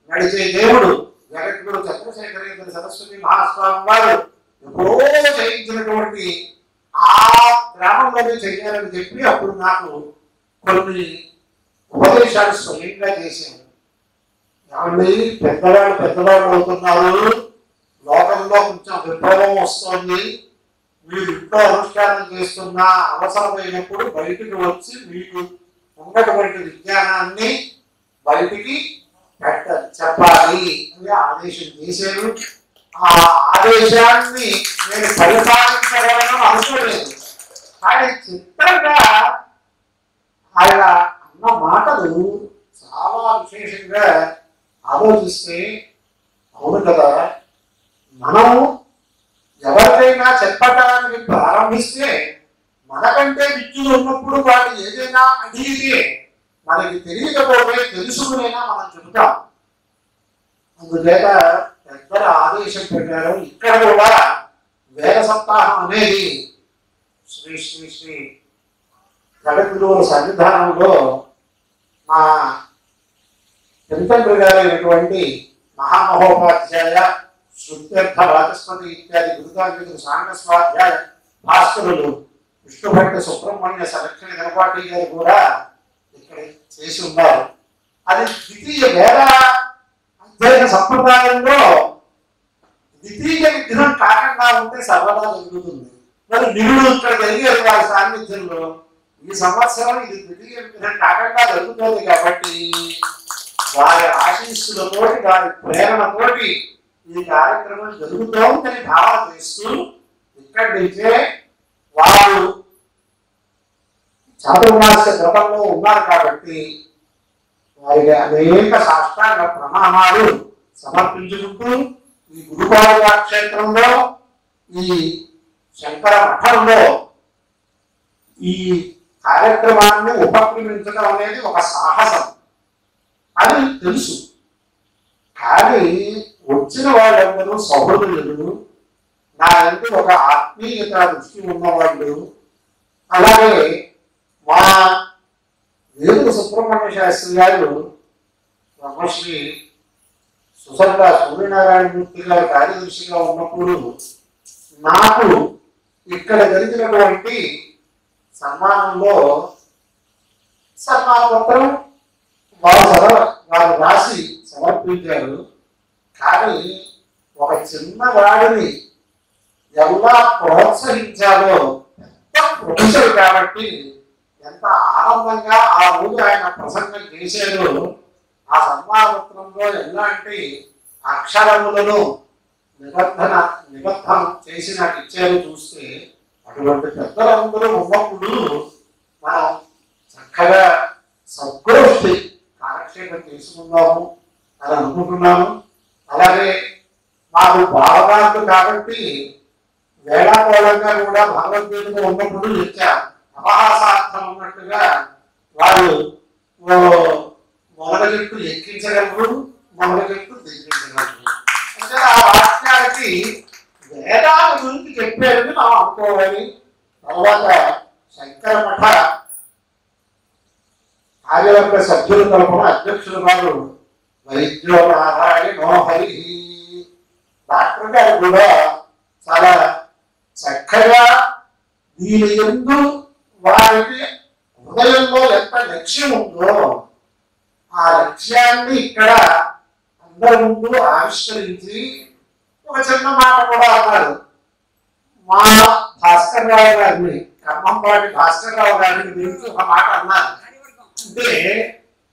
నడిచే దేవుడు జగద్గురు చంద్రశేఖరేంద్ర సరస్వతి మహాస్వామి వారు ఎప్పుడో చేయించినటువంటి ఆ గ్రామంలోనే చెయ్యాలని చెప్పి అప్పుడు నాకు కొన్ని ఉపదేశాలు స్వయంగా చేశాను. ఏమండి పెద్దవాళ్ళు అవుతున్నారు, లోకంలో కొంచెం విప్లవం వస్తుంది, మీరు ఇంట్లో అనుష్ఠానం చేస్తున్న అవసరమైనప్పుడు బయటికి వచ్చి మీకు ఉన్నటువంటి విజ్ఞానాన్ని బయటికి చెప్పాలి అని ఆదేశం చేశారు. ఆ ఆదేశాన్ని నేను పరిపాలించగలను అనుకోలేదు. కానీ చిత్రంగా ఆయన అన్న మాటలు చాలా విశేషంగా ఆలోచిస్తే అవును కదా, మనం ఎవరికైనా చెప్పడానికి ప్రారంభిస్తే మనకంటే విద్యులు ఉన్నప్పుడు వాళ్ళు ఏదైనా అడిగితే మనకి తెలియకపోతే తెలుసుకునేనా మనం చెబుతాం. అందుచేత పెద్దల ఆదేశం పెట్టారు. ఇక్కడ కూడా వేద సప్తాహం అనేది శ్రీ శ్రీ శ్రీ జగద్గురువుల సన్నిధానంలో మా తండ్రి గారైనటువంటి మహామహోపాధ్యాయ శృత్యర్థ వాచస్పతి ఇత్యాది గురుగాంగులు సాంగ స్వాధ్యాయ భాస్కరులు విష్ణుభట్ట సుబ్రహ్మణ్య సంరక్షణ గణపాటి గారు కూడా ఇక్కడ చేసి ఉన్నారు. అది ద్వితీయ వేద అధ్యయన సంప్రదాయంలో ద్వితీయ విగ్రహం కాకుండా ఉంటే సర్వదా జరుగుతుంది. మరి నిరుడు ఇక్కడ జరిగేది వారి సాన్నిధ్యంలో. ఈ సంవత్సరం ఇది ద్వితీయ విగ్రహం కాకుండా జరుగుతుంది కాబట్టి వారి ఆశీస్సులతోటి వారి ప్రేరణతోటి ఈ కార్యక్రమం జరుగుతోందని భావన చేస్తూ ఇక్కడి నుంచే వారు చాతుర్మాస్య వ్రతంలో ఉన్నారు కాబట్టి వారికి అనేక సాష్టాంగ ప్రమాణాలు సమర్పించుకుంటూ ఈ గురుపాద క్షేత్రంలో ఈ శంకర మఠంలో ఈ కార్యక్రమాన్ని ఉపక్రమించడం అనేది ఒక సాహసం అని తెలుసు. కానీ వచ్చిన వాళ్ళందరూ సహృదయులు, నా అంటే ఒక ఆత్మీయత దృష్టి ఉన్నవాళ్ళు. అలాగే మా వేదుల సుబ్రహ్మణ్య శాస్త్రి గారు బ్రహ్మశ్రీ సుసర్ల సూర్యనారాయణమూర్తి గారు కార్యదర్శిగా ఉన్నప్పుడు నాకు ఇక్కడ జరిగినటువంటి సన్మానంలో సన్మానపత్రం వారు రాసి సమర్పించారు. కానీ ఒక చిన్నవాడిని ఎలా ప్రోత్సహించాలో పెద్ద ప్రొఫెసర్ కాబట్టి ఎంత ఆనందంగా ఆ రోజు ఆయన ప్రసంగం చేశారో, ఆ సన్మానపత్రంలో ఎలాంటి అక్షరములను నిబద్ధం చేసి నాకు ఇచ్చారు చూస్తే, అటువంటి పెద్దలందరూ ఉన్నప్పుడు మనం చక్కగా సద్గోష్ఠి కాలక్షేపం చేసుకుందాము అని అనుకుంటున్నాను. అలాగే మాకు బాలగాళ్ళు కాబట్టి వేళాకోళంగా కూడా భగవద్గీతలో ఉన్నప్పుడు అపహాసార్థం ఉన్నట్టుగా వారు మొదల చెట్టు ఎక్కించగలరు, మొదల చెట్టు దిగ్గించగలరు. అంటే ఆ వాక్యాలకి వేదాల గురించి చెప్పారని మనం అనుకోవాలి. తర్వాత శంకర మఠ కార్యవర్గ సభ్యుల తరఫున అధ్యక్షులు వారు వైద్యో నారాయణో హరి డాక్టర్ గారు కూడా చాలా చక్కగా దీని ఎందు వారికి హృదయంలో ఎంత లక్ష్యం ఉందో ఆ లక్ష్యాన్ని ఇక్కడ అందరి ముందు ఆవిష్కరించి ఒక చిన్న మాట కూడా అన్నారు. మా భాస్కర్ రావు గారిని, ఖమ్మంపాటి భాస్కర్ రావు గారిని గురించి ఒక మాట అన్నారు. అంటే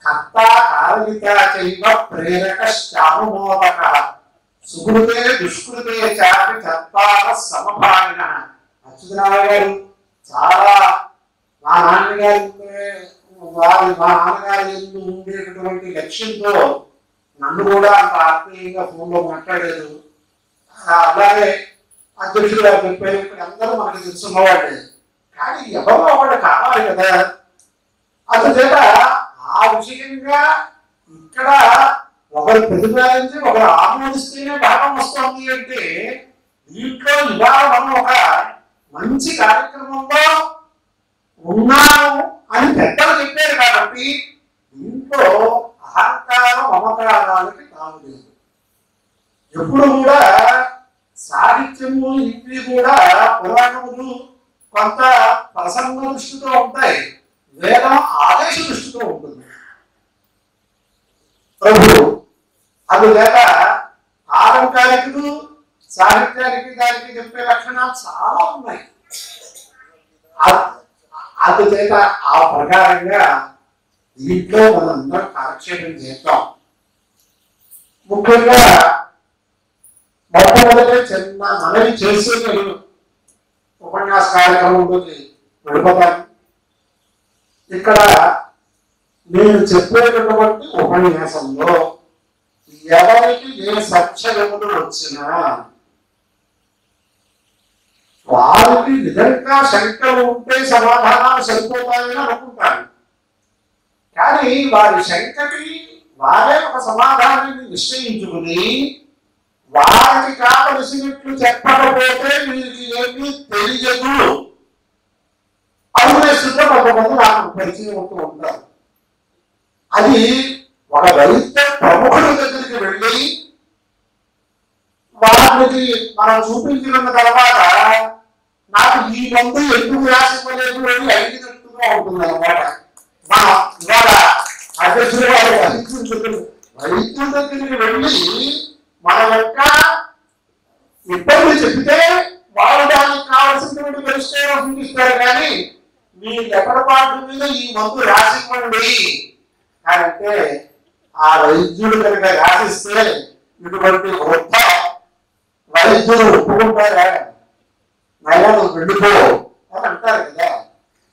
కర్త కారయిత చైవ ప్రేరక శ్యామోదక సుకృతే దుష్కృతే చాపి చత్వార సమభావిన. అచ్యుతనారాయణ గారు చాలా మా నాన్నగారు వారి మా నాన్నగారి ఎందు ఉండేటటువంటి లక్ష్యంతో నన్ను కూడా అంత ఆత్మీయంగా ఫోన్లో మాట్లాడలేదు. అలాగే అధ్యక్షుడు గారు చెప్పారు, ఇక్కడ అందరూ మనకి తెలుసున్నవాడే, కానీ ఎవరో ఒకటి కావాలి కదా. అందుచేత ఆ విషయంగా ఇక్కడ ఒకరు ప్రతిపాదించి ఒకరు ఆమోదిస్తేనే భాగం వస్తుంది అంటే, దీంట్లో ఇవాళ మనం ఒక మంచి కార్యక్రమంలో ఉన్నాము అని పెద్దలు చెప్పారు కాబట్టి దీంట్లో అహంకారం మమకారాలకి తాము లేదు. ఎప్పుడు కూడా సాహిత్యము ఇవి కూడా పురాణములు కొంత ప్రసంగ దృష్టితో ఉంటాయి, వేదం ఆదేశ దృష్టితో ఉంటుంది ప్రభు. అందుచేత ఆలంకారికులు సాహిత్యానికి దానికి చెప్పే లక్షణాలు చాలా ఉన్నాయి. అందుచేత ఆ ప్రకారంగా దీంట్లో మనందరం కాలక్షేపం చేద్దాం. ముఖ్యంగా మొట్టమొదటి చిన్న మనవి చేసే ఉపన్యాస కార్యక్రమంలోకి వెళ్ళిపోతాను. ఇక్కడ నేను చెప్పేటటువంటి ఉపన్యాసంలో ఎవరికి ఏ సత్యములు వచ్చినా వారికి నిజంగా శంకలు ఉంటే సమాధానాలు సరిపోతాయని అనుకుంటాను. కానీ వారి శంకకి వారే ఒక సమాధానాన్ని నిశ్చయించుకుని వారికి కావలసినట్లు చెప్పకపోతే వీరికి ఏమీ తెలియదు అనుకునేస్తుంటే కొంతమంది నాకు పరిచయం అవుతూ ఉంటారు. అది ఒక వైద్య ప్రముఖుల దగ్గరికి వెళ్ళి వారికి మనం చూపించిన తర్వాత నాకు ఈ మందు ఎందుకు రాసిపోలేదు అని అడిగినట్టుగా ఉంటుంది అన్నమాట. మనం ఇవాళ అధ్యక్షుడు వారు వైద్యుల దగ్గరికి వెళ్ళి మన యొక్క ఇబ్బంది చెప్తే వారు దానికి కావాల్సినటువంటి పరిష్కారం చూపిస్తారు. కానీ మీ లెక్కడపాటు మీద ఈ మందు రాసివ్వండి అంటే ఆ వైద్యుడు కనుక రాసిస్తే ఇటువంటి వృద్ధ వైద్యుడు ఒప్పుకుంటారా? నయాలు వెళ్ళిపో అని అంటారు కదా.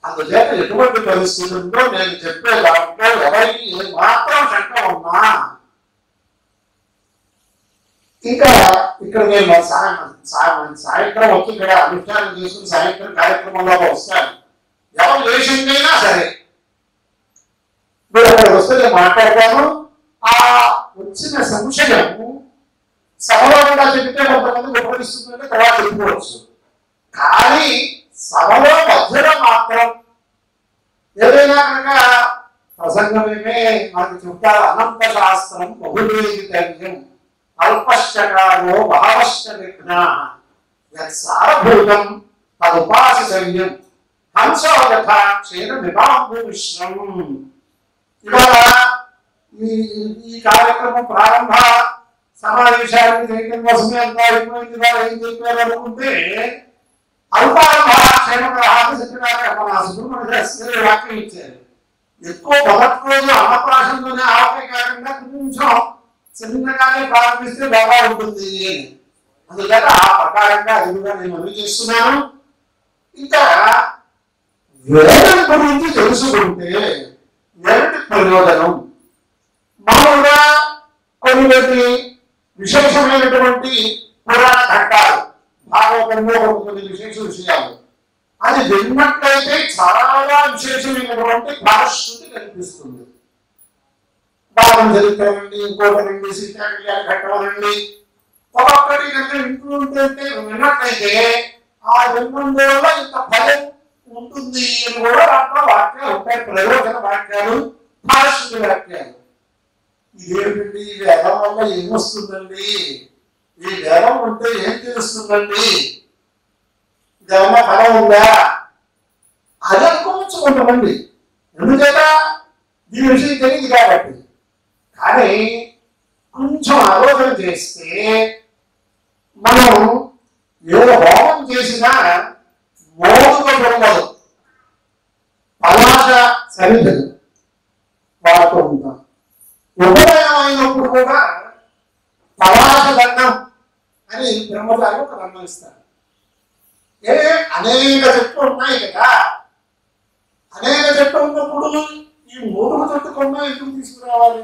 అందుచేత ఎటువంటి పరిస్థితుల్లో నేను చెప్పే దాంట్లో ఎవరికి మాత్రం శంక ఉన్నా ఇంకా ఇక్కడ నేను సాయంత్రం వచ్చి ఇక్కడ అనుష్ఠానం చేసుకుని సాయంత్రం కార్యక్రమంలో వస్తాను. ఎవరు లేచిందైనా సరే మీరు అక్కడ వస్తే నేను మాట్లాడతాను. ఆ వచ్చిన సంశయం సభలో కూడా చెప్తే కొంతమంది ఉపయోగిస్తుందంటే తర్వాత వెళ్ళిపోవచ్చు. కానీ సభలో మధ్యలో మాత్రం ఏదైనా కనుక ప్రసంగమే మనకు చెప్తారు. అనంత శాస్త్రం బహువేదితవ్యం అల్పశ్చకాలో బహవశ్చ విఘ్నా యత్సారభూతం తదుపాసితవ్యం హంసో యథా క్షీర విభాంబు విశ్రం. ఇవాళ ఈ కార్యక్రమం ప్రారంభ సమావేశాన్ని చేయడం కోసమే అంతా అయిపోయింది. వాళ్ళు ఏం చెప్పారు అనుకుంటే అల్పారంభ క్షేమకరాన్ని సత్యనారాయణ వాక్యం ఇచ్చారు. ఎక్కువ మొదటి రోజు అన్నప్రాసంలోనే ఆవకాయ కాకుండా కొంచెం చిన్నగానే ప్రారంభిస్తే బాగా ఉంటుంది. అందుచేత ఆ ప్రకారంగా అదిగా నేను అమలు చేస్తున్నాను. ఇంకా వేదం గురించి తెలుసుకుంటే ఏమిటి ప్రయోజనం? మామూలుగా కొన్ని విశేషమైనటువంటి పురాణ ఘట్టాలు భాగవతంలో కొన్ని విశేష విషయాలు అది విన్నట్లయితే చాలా విశేషమైనటువంటి భాషృతి కనిపిస్తుంది. భాగం చరిత్రనండి, ఇంకోటనండి, సీతాకళ్యాణ ఘట్టమనండి, ఒక్కొక్కటి కనుక ఇంట్లో ఉంటే విన్నట్లయితే ఆ విన్నందువల్ల ఇంత ఫలం ఉంటుంది అని కూడా దాంట్లో వాక్యాలు ఉంటాయి. ప్రయోజన వాక్యాలు, భాషృతి వాక్యాలు. ఇదేమిటండి ఈ వేదం వల్ల ఏమొస్తుందండి, ఈ వేదం ఉంటే ఏం తెలుస్తుందండి, ఇదేమన్నా ఫలం ఉందా అది అనుకోవచ్చు కొంతమంది. ఎందుచేత దీని విషయం తెలియదు కాబట్టి. కానీ కొంచెం ఆలోచన చేస్తే మనం ఏ హోమం చేసినా మోదుగా దొరకదు, పలాస సరిహద్దు వాడుతూ ఉంటాం. ఉపనయనం అయినప్పుడు కూడా పలాస దండం అని బ్రహ్మచారి ఒక దండం ఇస్తారు. అనేక చెట్లు ఉన్నాయి కదా, అనేక చెట్లు ఉన్నప్పుడు ఈ మూడుగు చెట్టు కొమ్మ ఎందుకు తీసుకురావాలి?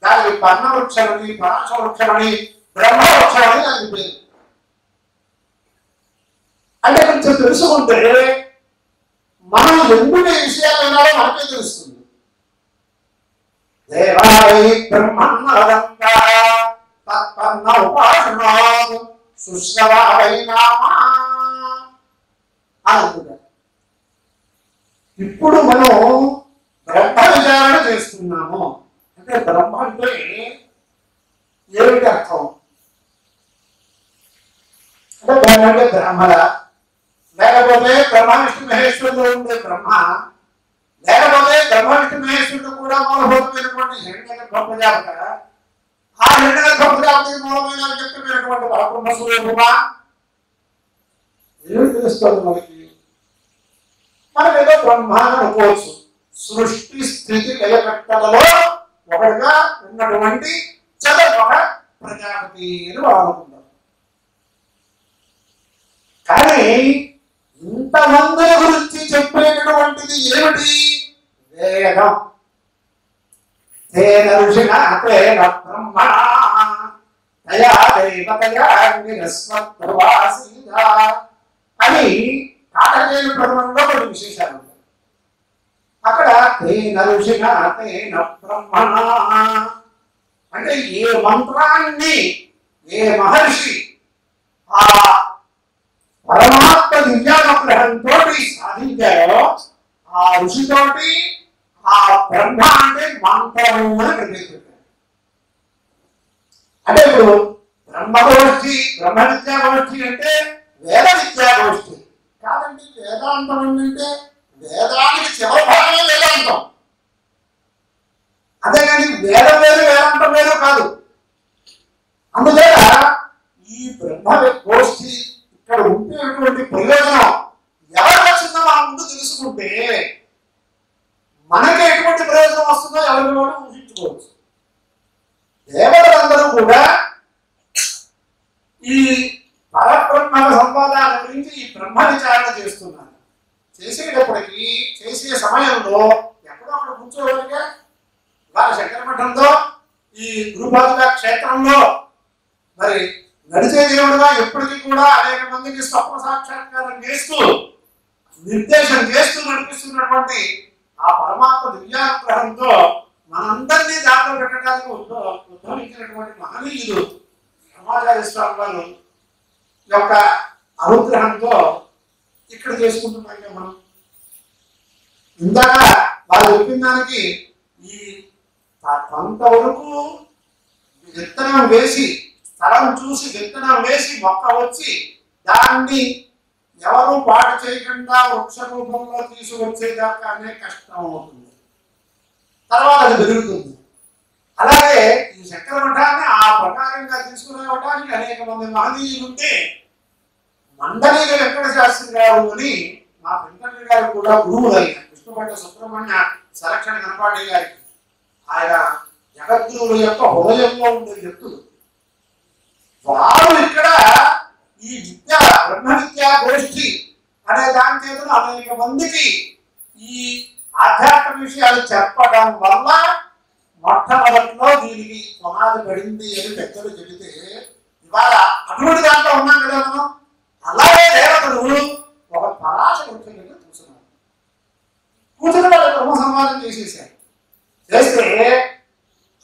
దానికి పర్ణ వృక్షమని, పరాశ వృక్షమని, బ్రహ్మ వృక్షమని దానికి పేరు. అంటే కొంచెం తెలుసుకుంటే మనం ఎందుకు ఈ విషయాలు వినాలో మనకే తెలుస్తుంది. దేవాలయ బ్రహ్మన్నదంతా తత్పన్న ఉపాసనాలు సుశ్రవాలైనామా అనుకుంటారు. ఇప్పుడు మనం బ్రహ్మ విచారణ చేస్తున్నాము అంటే బ్రహ్మ అంటే ఏమిటి అర్థం? అంటే బ్రహ్మ బ్రహ్మల, లేకపోతే బ్రహ్మ విష్ణు మహేశ్వరుడు ఉండే బ్రహ్మ, లేకపోతే బ్రహ్మ విష్ణు మహేశ్వరుడు కూడా మూలభూతమైనటువంటి హిరణ్యగర్భ ప్రజాపతి, ఆ హిరణ్యగర్భ ప్రజాపతికి మూలమైన వ్యక్తమైనటువంటి పరబ్రహ్మ స్వరూపమా? ఏమి తెలుస్తుంది మనకి? మనకేదో బ్రహ్మాన్ని అనుకోవచ్చు. సృష్టి స్థితి లయకట్టలలో ఒకటిగా ఉన్నటువంటి చదరొక ప్రజాపతి అని అనుకుంటాం. కానీ ఇంతమంది గురించి చెప్పేటటువంటిది ఏమిటి? వేదం. తేన ఋషిణ తేన బ్రహ్మణ తయా దైవతయా నిరస్వత్వాసీత అని కాటకేయుల ప్రథమంలో కొన్ని విశేషాలు ఉంటాయి. అక్కడ తేన ఋషిణ తేన బ్రహ్మణ అంటే ఏ మంత్రాన్ని ఏ మహర్షి ఆ పరమాత్మ దివ్యానుగ్రహంతో సాధించారో ఆ ఋషితోటి ఆ బ్రహ్మ అంటే మంత్రము అని ప్రతిపారు. అంటే ఇప్పుడు బ్రహ్మగోష్ఠి, బ్రహ్మ విద్యాగోష్ఠి అంటే వేద విద్యాగోష్ఠి కాదండి. వేదాంతం ఏంటంటే వేదానికి చివరి భాగమే వేదాంతం. అంతేగాని వేదం వేరు వేదాంతం వేరు కాదు. అందుచేత ఈ బ్రహ్మ గోష్ఠి ఇక్కడ ఉండేటువంటి ప్రయోజనం ఎవరికి వచ్చిందో మనం ముందు తెలుసుకుంటే మనకి ఎటువంటి ప్రయోజనం వస్తుందో ఎవరికి కూడా ఊహించుకోవచ్చు. దేవతలందరూ కూడా ఈ పరబ్రహ్మల సంవాదాల గురించి ఈ బ్రహ్మ విచారణ చేస్తున్నారు. చేసేటప్పటికి చేసే సమయంలో ఎక్కడో అక్కడ కూర్చోవాలిగా. వాళ్ళ శంకరమఠంలో ఈ గురుపాదుల క్షేత్రంలో మరి నడిచే దేవుడుగా ఎప్పటికీ కూడా అనేక మందికి స్వప్న సాక్షాత్కారం చేస్తూ నిర్దేశం చేస్తూ నడిపిస్తున్నటువంటి ఆ పరమాత్మ దివ్యానుగ్రహంతో మనందరినీ దాంట్లో పెట్టడానికి ఉద్భవించినటువంటి మహనీయులు సమాచార్య స్వామి వారు యొక్క అనుగ్రహంతో ఇక్కడ చేసుకుంటున్నాం. మనం ఇందాక వాళ్ళు చెప్పిన దానికి ఈ కొంతవరకు విత్తనం వేసి స్థలం చూసి విత్తనం వేసి మొక్క వచ్చి దాన్ని ఎవరు పాటు చేయకుండా వృక్ష రూపంలో తీసుకొచ్చేదాకానే కష్టం అవుతుంది. తర్వాత అది పెరుగుతుంది. అలాగే ఈ చక్రమఠాన్ని ఆ ప్రకారంగా తీసుకురావడానికి అనేక మంది మహనీయులు ఉంటే మండలిగా వెంకట శాస్త్రి గారు అని మా వెంకట గారు కూడా గురువులు అయిన విష్ణుపట్ల సుబ్రహ్మణ్య సంరక్షణ కనపాటి గారికి ఆయన జగద్గురువుల యొక్క హృదయంలో ఉండే వ్యక్తులు. వారు ఇక్కడ ఈ విద్యా బ్రహ్మ విద్యా గోష్ఠి అనే దాని చేత అనేక మందికి ఈ ఆధ్యాత్మిక విషయాలు చెప్పడం వల్ల మొట్టమొదటిలో దీనికి పునాది పడింది అని పెద్దలు చెబితే ఇవాళ అటువంటి దాంట్లో ఉన్నాం కదా మనం. అలాగే దేవతలు ఒక పరాశ వృక్షం కింద కూర్చున్నారు. కూర్చుని వాళ్ళు బ్రహ్మ సంవాదం చేసేసారు. చేస్తే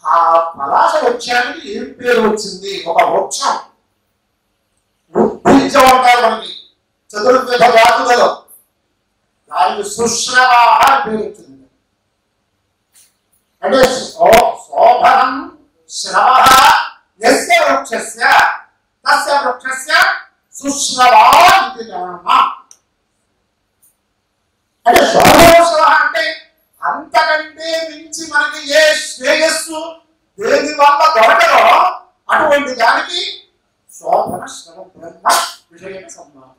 ఆ పలాశ వృక్షానికి ఏం పేరు వచ్చింది? ఒక వృక్షం ఉద్భించం అంటారు మనకి చతుర్విధ వాకులలో. దానికి సుశ్రవాహ అని పేరు వచ్చింది. అంటే శోభనం శ్రవ యస్య వృక్షస్య తస్య వృక్షస్య సుశ్రవా ఇది నామ. అంటే శోభనోత్సవ అంటే అంతకంటే మించి మనకి ఏ శ్రేయస్సు దేని వల్ల దొరకదో అటువంటి దానికి శోభన శ్రవ బ్రహ్మ విషయ సంవాదం.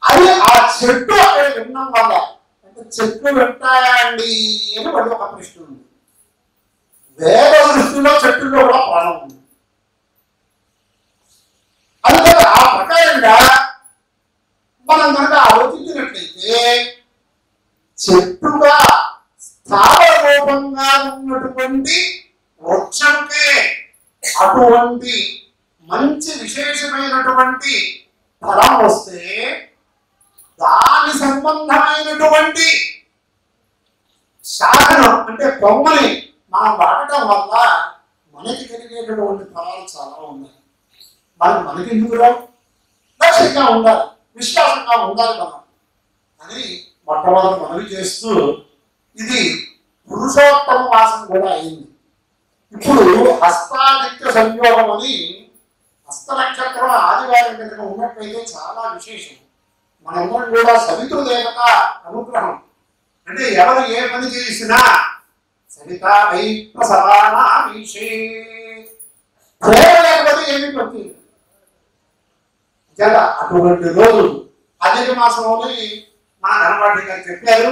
అది ఆ చెట్టు అక్కడ వినడం వల్ల. అంటే చెట్లు వింటాయా అండి అని వాడి ఒక ప్రశ్న ఉంది. వేద దృష్టిలో చెట్టుల్లో కూడా ప్రాణం ఉంది. అందుకని ఆ ప్రకారంగా మనం కనుక ఆలోచించినట్లయితే చెట్టుగా స్థావరము ఉండేటువంటి వృక్షంకే అటువంటి మంచి విశేషమైనటువంటి ఫలం వస్తే దాని సంబంధమైనటువంటి శాఖను అంటే కొమ్మని మనం వాడటం వల్ల మనకి కలిగేటటువంటి ఫలాలు చాలా ఉన్నాయి. మనకి ఎందుకు రావు? లక్ష్యంగా ఉండాలి, విశ్వాసంగా ఉండాలి మనం అని మొట్టమొదటి మనవి చేస్తూ ఇది పురుషోత్తమ మాసం కూడా అయింది. ఇప్పుడు హస్తాదిత్య సంయోగం అని హస్త నక్షత్రం ఆదివారం కనుక ఉన్నట్లయితే చాలా విశేషం. మనందరం కూడా సవితృ దేవత అనుగ్రహం అంటే ఎవరు ఏ పని చేసినా సవిత లేకపోతే ఏమి పడుతుంది కదా. అటువంటి రోజు అధిక మాసంలో మన ధనపాటి గారు చెప్పారు.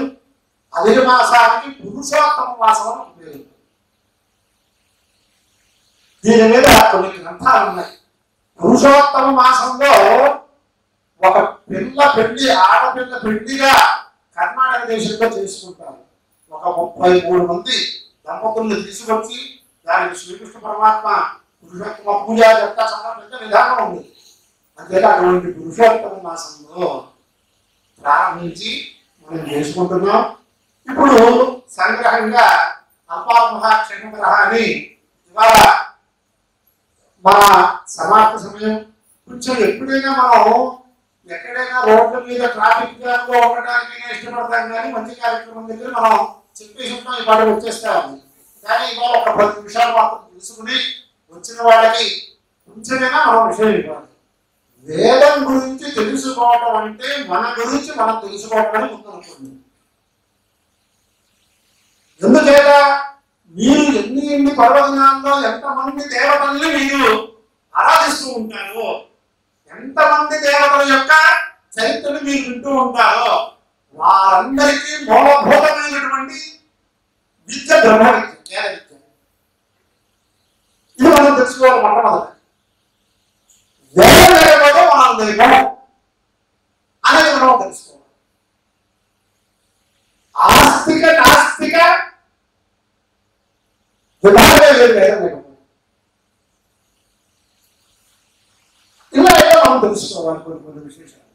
అధిక మాసానికి పురుషోత్తమ మాసం అని పేరు. దీని మీద కొన్ని గ్రంథాలు ఉన్నాయి. పురుషోత్తమ మాసంలో ఒక పిల్ల పెళ్లి ఆడపిల్ల పెళ్లిగా కర్ణాటక దేశంలో చేసుకుంటారు. ఒక 33 మంది దంపతుల్ని తీసుకొచ్చి దానికి శ్రీకృష్ణ పరమాత్మ పురుషోత్తమ పూజ చెప్తా చాలా పెద్ద విధానం ఉంది. అంతే అటువంటి పురుషోత్తమ మాసంలో ప్రారంభించి మనం చేసుకుంటున్నాం. ఇప్పుడు సంగ్రహంగా అల్పామహాక్షేమగ్రహ అని ఇవాళ మన సమాప్త సమయం. కొంచెం ఎప్పుడైనా మనం ఎక్కడైనా రోడ్ల మీద ట్రాఫిక్ జామ్ లో ఉండడానికి ఇష్టపడతాం, కానీ మంచి కార్యక్రమం దగ్గర మనం చెప్పేసి ఉంటాం ఇవాళ వచ్చేస్తాము. కానీ ఇవాళ ఒక 10 నిమిషాలు మాత్రం తెలుసుకుని వచ్చిన వాళ్ళకి కొంచెమైనా మనం విషయం ఇవ్వాలి. వేదం గురించి తెలుసుకోవటం అంటే మన గురించి మనం తెలుసుకోవటం అని ముందనుకుంది. ఎందుచేత మీరు ఎన్ని పర్వదినాల్లో ఎంతమంది దేవతల్ని మీరు ఆరాధిస్తూ ఉంటారో, ఎంతమంది దేవతల యొక్క చరిత్రను మీరు వింటూ ఉంటారో వారందరికీ మూలభూతమైనటువంటి విద్య బ్రహ్మ విద్య, వేద విద్య. ఇది మనం తెలుసుకోవాలి. మొట్టమొదటి వేద లేకపోతే మనం లేము అనేది మనం తెలుసుకోవాలి. ఆస్తిక నాస్తిక విభాగమే లేదు వేదం లేకపోతే. ఇలా ఏదో మనం తెలుసుకోవాలి. కొన్ని విశేషాలు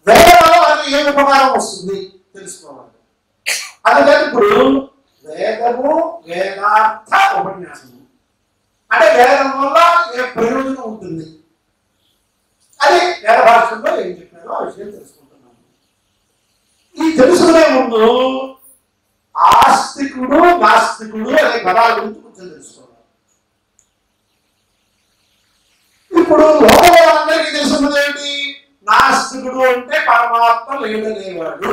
వేదంలో మనకి ఏ ఉపకారం వస్తుంది తెలుసుకోవాలి. అందుకని ఇప్పుడు వేదము వేదార్థ ఉపన్యాసము అంటే వేదం వల్ల ఏ ప్రయోజనం ఉంటుంది అది వేద భాషలో ఏం చెప్పారో ఆ విషయం తెలుసుకుంటున్నాము. ఈ తెలుసుకునే ముందు ఆస్తికుడు నాస్తికుడు అనే పదాల గురించి కొంచెం తెలుసుకోవాలి. ఇప్పుడు లోకంలో అందరికీ తెలుసుకున్నది ఏంటి? నాస్తికుడు అంటే పరమాత్మ లేడనేవాడు,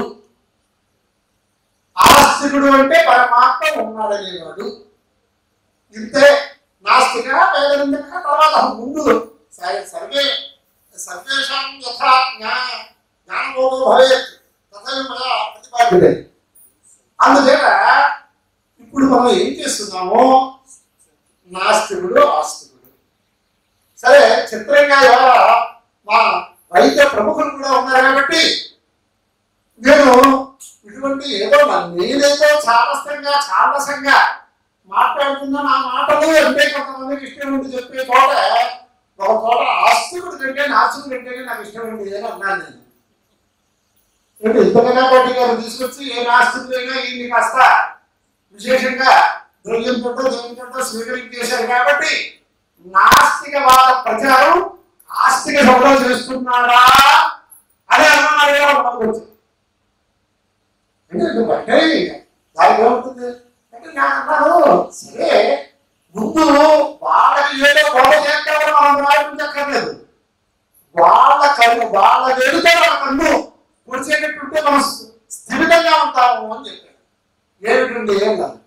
ఆస్తికుడు అంటే పరమాత్మ ఉన్నాడనేవాడు. ఇంతే. నాస్తిక వేదనిందక తర్వాత ముందు సర్వేషాం యథా జ్ఞానబోధో భవేత్ తథైవ మయా ప్రతిపాద్యతే. అందుచేత ఇప్పుడు మనం ఏం చేస్తున్నాము? నాస్తికుడు ఆస్తికుడు. సరే, చిత్రంగా ఎవరా మా వైద్య ప్రముఖులు కూడా ఉన్నారు కాబట్టి నేను ఇటువంటి ఏదో నేనేదో చాలసంగా మాట్లాడుతున్నా నా మాటలు అంటే కొంతమందికి ఇష్టం ఉండి చెప్పే చోట ఒక చోట ఆస్తికుడు కంటే నాస్తికుడు కంటే నాకు ఇష్టం ఉంది అని అన్నాను నేను. అంటే ఇంతకన్నా పార్టీ గారు తీసుకొచ్చి ఏ నాస్తికులైనా ఈయన్ని కాస్త విశేషంగా ద్రవ్యంతో దేవునితో స్వీకరించేశారు కాబట్టి నాస్తికవాద ప్రచారం ఆస్తిక సభలో చేస్తున్నాడా అనే అనుమానాలు మనకు వచ్చాయి. అంటే దానికి ఏమవుతుంది అంటే నాకు అన్నాడు, సరే ముందు వాళ్ళకి ఏదో గొడవ చేస్తామని మనం ప్రారంభించక్కర్లేదు. వాళ్ళ వెళితే మన కన్ను పొడిచేటట్టుంటే మనం స్థిమితంగా ఉంటాము అని చెప్పారు. ఏమిటండి ఏం కాదు.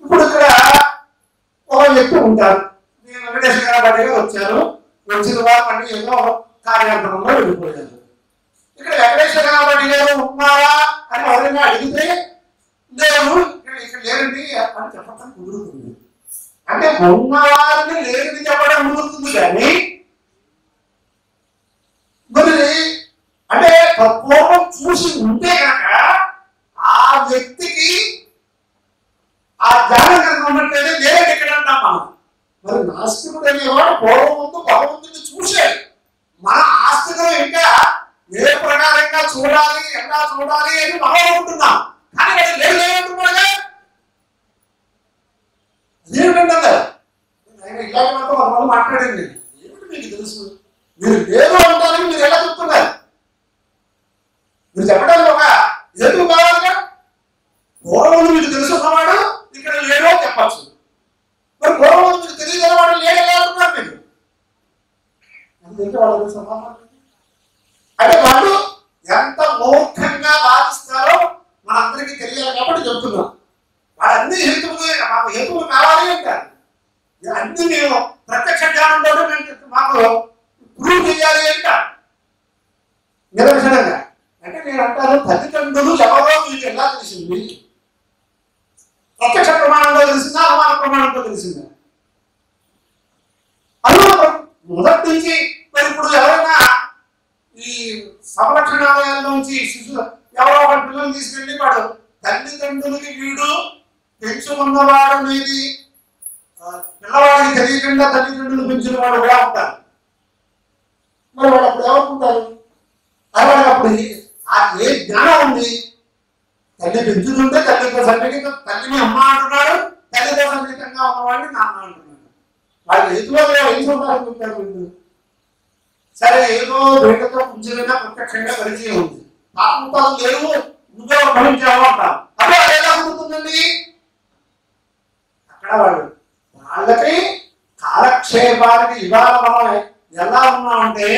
ఇప్పుడు ఇక్కడ ఒక వ్యక్తి ఉంటారు. నేను వెంకటేశ్వర గారు వచ్చారు. వచ్చిన వారు మళ్ళీ ఏదో కార్యక్రమంలో వెళ్ళిపోయారు. ఇక్కడ వెంకటేశ్వర గారు ఉన్నారా అని ఎవరైనా అడిగితే లేరు, ఇక్కడ లేరండి అని చెప్పడం కుదురుతుంది. అంటే ఉన్నవారిని లేదని చెప్పడం కుదురుతుంది కానీ మరి అంటే పూర్వం చూసి ఉంటే కనుక ఆ వ్యక్తికి ఆ జ్ఞానం కనుక ఉన్నట్లయితే పూర్వం ముందు భగవంతుని చూశారు. మన ఆస్తిలో ఇంకా ఏ ప్రకారంగా చూడాలి, ఎలా చూడాలి అని మనం అనుకుంటున్నాం. కానీ అది లేదంటున్నాగా అదేమిటంటే ఆయన ఇలాగ మాత్రం వాళ్ళు మాట్లాడింది. ఏమిటి మీకు తెలుసు? మీరు లేదు అంటారని మీరు ఎలా చెప్తున్నారు? మీరు చెప్పడానికి ఒక ఎందుకు కావాలిగా? పూర్వం మీకు తెలుసున్నవాడు ఇక్కడ లేడో చెప్పచ్చు. మరి పూర్వం మీకు తెలియదు వాడు లేడెలా అంటున్నారు మీరు? అందుకే వాళ్ళు సమాధానం అంటే వాళ్ళు ఎంత మూర్ఖంగా వాదిస్తారో మనందరికీ తెలియాలి కాబట్టి చెప్తున్నాం. వాళ్ళన్నీ మాకు హేతువులు కావాలి అంటారు. అన్ని మేము ప్రత్యక్ష జ్ఞానంలో మాకు ప్రూవ్ చేయాలి అంటారు నిదర్శనంగా. అంటే నేను అంటాను, తల్లిదండ్రులు ఎవరో మీకు ఎలా తెలిసింది? ప్రత్యక్ష ప్రమాణంలో తెలిసిందా, అనుమాన ప్రమాణంలో తెలిసిందా? మొదటి నుంచి మరి ఇప్పుడు ఎవరైనా ఈ సంరక్షణాలయాల నుంచి ఎవరో ఒక పిల్లల్ని తీసుకెళ్ళి వాడు తల్లిదండ్రులకి వీడు పెంచుకున్నవాడు అనేది పిల్లవాడికి తెలియకుండా తల్లిదండ్రులు పెంచిన వాడు కూడా ఉంటారు. మరి వాళ్ళు అప్పుడు ఎవరుకుంటారు? అలాగే అప్పుడు ఏ జ్ఞానం ఉంది? తల్లి పెంచుతుంటే తల్లితో సన్నిహిత తల్లిని అమ్మ అంటున్నాడు, తల్లితో సన్నిహితంగా ఉన్నవాడిని నాన్న అంటున్నాడు. వాళ్ళు ఎదుగులో ఎంచుకుంటారు. సరే ఏదో వేటతో కొంచెమైనా ప్రత్యక్షంగా పరిచయం ఉంది, ఆత్మతాలు లేవు, నువ్వే భరించావు అంటారు. అదే ఎలా కుదురుతుందండి? అక్కడ వాళ్ళకి కాలక్షేపానికి ఇవాళ మనం ఎలా ఉన్నామంటే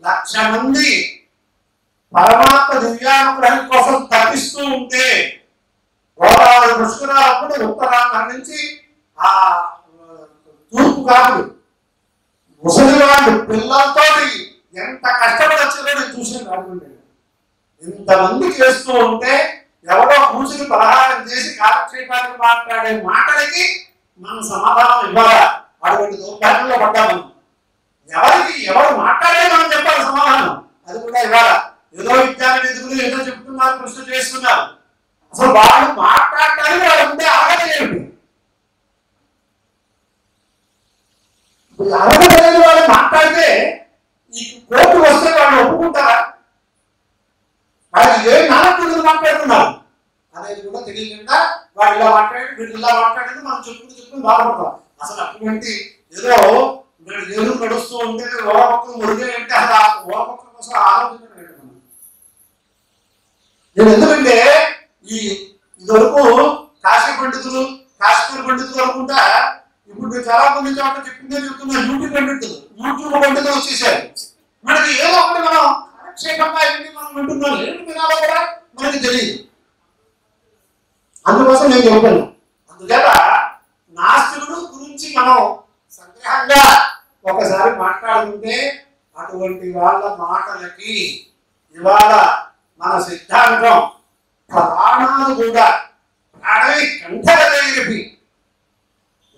1,00,000 మంది పరమాత్మ దివ్యానుగ్రహం కోసం తప్పిస్తూ ఉంటే గోదావరి పుష్కరాలప్పుడు ఉత్తరాంధ్ర నుంచి ఆ తూర్పు కాదు ముసలి వాళ్ళు పిల్లలతో ఎంత కష్టపడి వచ్చారో నేను చూసాను. రాజమండ్రి ఇంతమంది చేస్తూ ఉంటే ఎవరో కూర్చుని పలహారం చేసి కాలక్షేపానికి మాట్లాడే మాటలకి మనం సమాధానం ఇవ్వాలా? అటువంటి దౌర్భాగ్యంలో పడ్డాము. ఎవరికి ఎవరు మాట్లాడే మనం చెప్పాలి సమాధానం, అది కూడా ఇవ్వాలా? ఏదో విద్యార్థులు ఏదో చెప్తున్నారు, ప్రశ్న చేస్తున్నారు. అసలు వాళ్ళు మాట్లాడటానికి వాళ్ళ ముందే అర్హత ఏమిటి? అర్హత లేని వాళ్ళు మాట్లాడితే ఈ కోర్టు వస్తే వాళ్ళు ఒప్పుకుంటారా? వాళ్ళకి ఏ నాలుగు మాట్లాడుతున్నారు అనేది కూడా తెలియకుండా వాళ్ళు ఇలా మాట్లాడి వీళ్ళు ఇలా మాట్లాడేది మనం చెప్పుకుని బాధపడతాం. అసలు అటువంటి ఏదో ఎదురు నడుస్తూ ఉంటే ఓరపక్కలు మురిగే అంటే అసలు ఓరపక్కల కోసం ఆలోచించడం. నేను ఎందుకంటే ఇదివరకు కాశీ పండితులు కాశ్మీర్ పండితులు అనుకుంటా ఇప్పుడు నేను చాలా మంది చోట చెప్పిందే చెప్తున్నా. యూట్యూబ్ పండితులు వచ్చేసారు. మనకి ఏదో ఒకటి మనం కాలక్షేపంగా ఏంటి మనం వింటున్నాం, ఏంటి వినాలో కూడా మనకి తెలియదు. అందుకోసం నేను చెబుతాను. అందుచేత నాస్తికుడు గురించి మనం సంగ్రహంగా ఒకసారి మాట్లాడుకుంటే అటువంటి వాళ్ళ మాటలకి ఇవాళ మన సిద్ధాంతం ప్రాణాలు కూడా ప్రాణమే కంఠగలిపి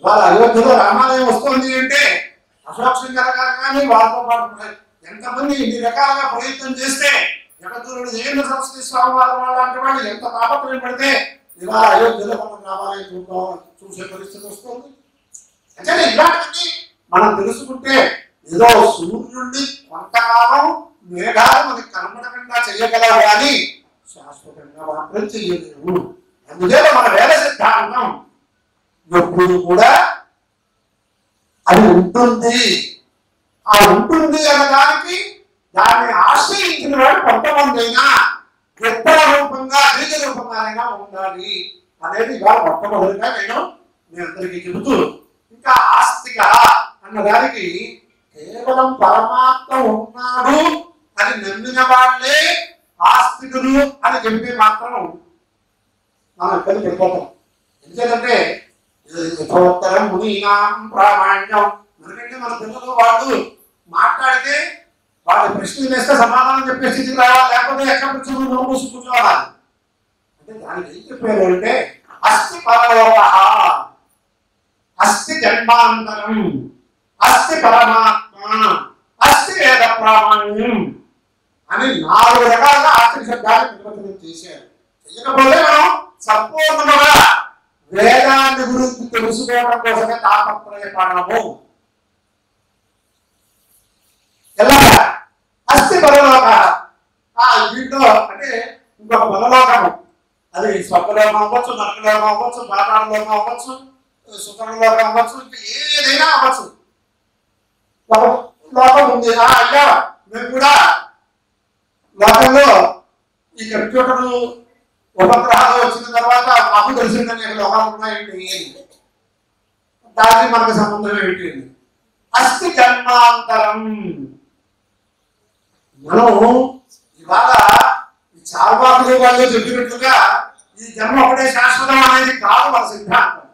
ఇవాళ అయోధ్యలో రామాలయం వస్తుంది అంటే అశోక్ గారు కానీ వారితో పాటు ఎంతమంది ఇన్ని రకాలుగా ప్రయత్నం చేస్తే జగద్గురుడు జగేంద్ర సరస్వతి స్వామి వారి లాంటి వాళ్ళు ఎంత తాపత్రయం పడితే ఇవాళ అయోధ్యలో మనం రామాలయం చూసే పరిస్థితి వస్తుంది. అంటే ఇలాంటివన్నీ మనం తెలుసుకుంటే ఏదో సూర్యుడిని కొంతకాలం మేఘాలు మనకి కనబడకుండా చేయగలవు కానీ శాశ్వతంగా మాత్రం చేయలేవు. అందుచేత మన వేద సిద్ధాంతం ఎప్పుడు కూడా అది ఉంటుంది. ఆ ఉంటుంది అన్నదానికి దాన్ని ఆశ్రయించిన వాడు కొంతమంది అయినా ఉత్తర రూపంగా బీజ రూపంగానైనా ఉండాలి అనేది ఇవాళ మొట్టమొదటిగా నేను మీ అందరికీ చెబుతూ, ఇంకా ఆస్తిక అన్నదానికి కేవలం పరమాత్మ ఉన్నాడు అని నమ్మిన వాళ్ళే ఆస్తికులు అని చెబితే మాత్రం మనం ఇక్కడికి వెళ్ళిపోతాం. ఎందుకంటే యథోత్తరం మునీనాం ప్రామాణ్యం. ఎందుకంటే మన పిల్లలు వాళ్ళు మాట్లాడితే వాళ్ళు ప్రశ్నలు వేస్తే సమాధానం చెప్పే స్థితికి రావాలి, లేకపోతే ఎక్కడ కూర్చొని నోరు మూసి కూర్చోవాలి. అంటే దానికి ఏం చెప్పారు అంటే అస్థి పరలోక, అస్థి జన్మాంతరం, అస్థి పరమాత్మ, అస్థి వేద ప్రామాణ్యం అని 4 రకాలుగా ఆస్తిక శబ్దాన్ని నిర్వచనం చేశారు. చేయకపోతే మనం సంపూర్ణంగా వేదాన్ని గురించి తెలుసుకోవడం కోసమే తాపత్రయపడము. స్వర్గలోకం అవ్వచ్చు, నరకలోకం అవ్వచ్చు, పాతాళలోకం అవ్వచ్చు, సుతరలోకం అవ్వచ్చు, ఇంకా ఏదైనా అవ్వచ్చు. లోకం ఉంది. అయ్యా మేము కూడా లోకంలో ఈ కంప్యూటర్లు ఉపగ్రహాలు వచ్చిన తర్వాత మాకు తెలిసిందని లోకాలు ఉన్నాయండి. దానికి మనకు సంబంధం ఏమిటి? అస్థి జన్మాంతరం. మనం ఇవాళ ఈ చార్వాకులు వాళ్ళు చెప్పినట్లుగా ఈ జన్మ ఒకటే శాశ్వతం అనేది కాదు మన సిద్ధాంతం.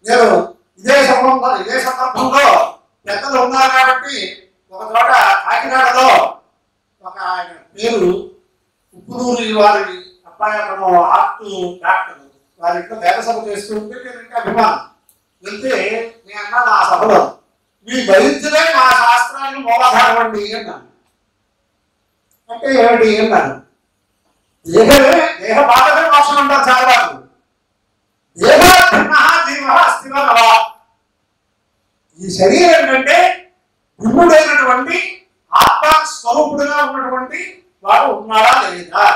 నేను ఇదే సందర్భంలో పెద్దలు ఉన్నారు కాబట్టి ఒక చోట కాకినాడలో ఒక ఆయన పేరు ఉప్పునూరి వారి అబ్బాయి హార్ట్ డాక్టర్ వారి ఇంట్లో వేద సభ చేస్తుంటే నేను ఇంకా అభిమానం వెళ్తే నేను అన్నాను ఆ సభలో, మీ వైద్యులే మా శాస్త్రాన్ని మూలాధారం అండి అన్నాను. అంటే ఏమిటి అన్నాను? దేహ బాధమే మోసం అంటారు చాలా వారు. దేహ భిన్న జీవ అస్థివ. ఈ శరీరం ఏంటంటే భిన్నుడైనటువంటి ఆత్మ స్వరూపుడుగా ఉన్నటువంటి వాడు ఉన్నాడా లేదా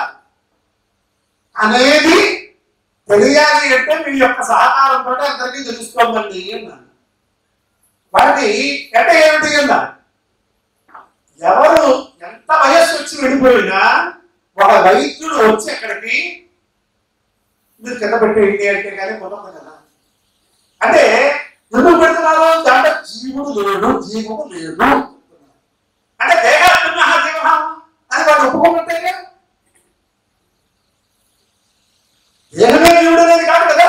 అనేది తెలియాలి అంటే మీ యొక్క సహకారంతో అందరికీ తెలుసుకోమండి అన్నాను. వాటి అంటే ఏమిటి అన్నారు? ఎవరు ఎంత వయస్సు వచ్చి వెళ్ళిపోయినా ఒక వైద్యుడు వచ్చి అక్కడికి మీరు కింద పెట్టేయండి అంటే కానీ కుదరదు కదా. అంటే ఎందుకు పెడుతున్నారు? దాంట్లో జీవుడు లేడు, జీవము లేదు అంటే దేహాత్మ జీవం అని వాడు ఒప్పుకోమంటే దేహమే జీవుడు అనేది కాదు కదా.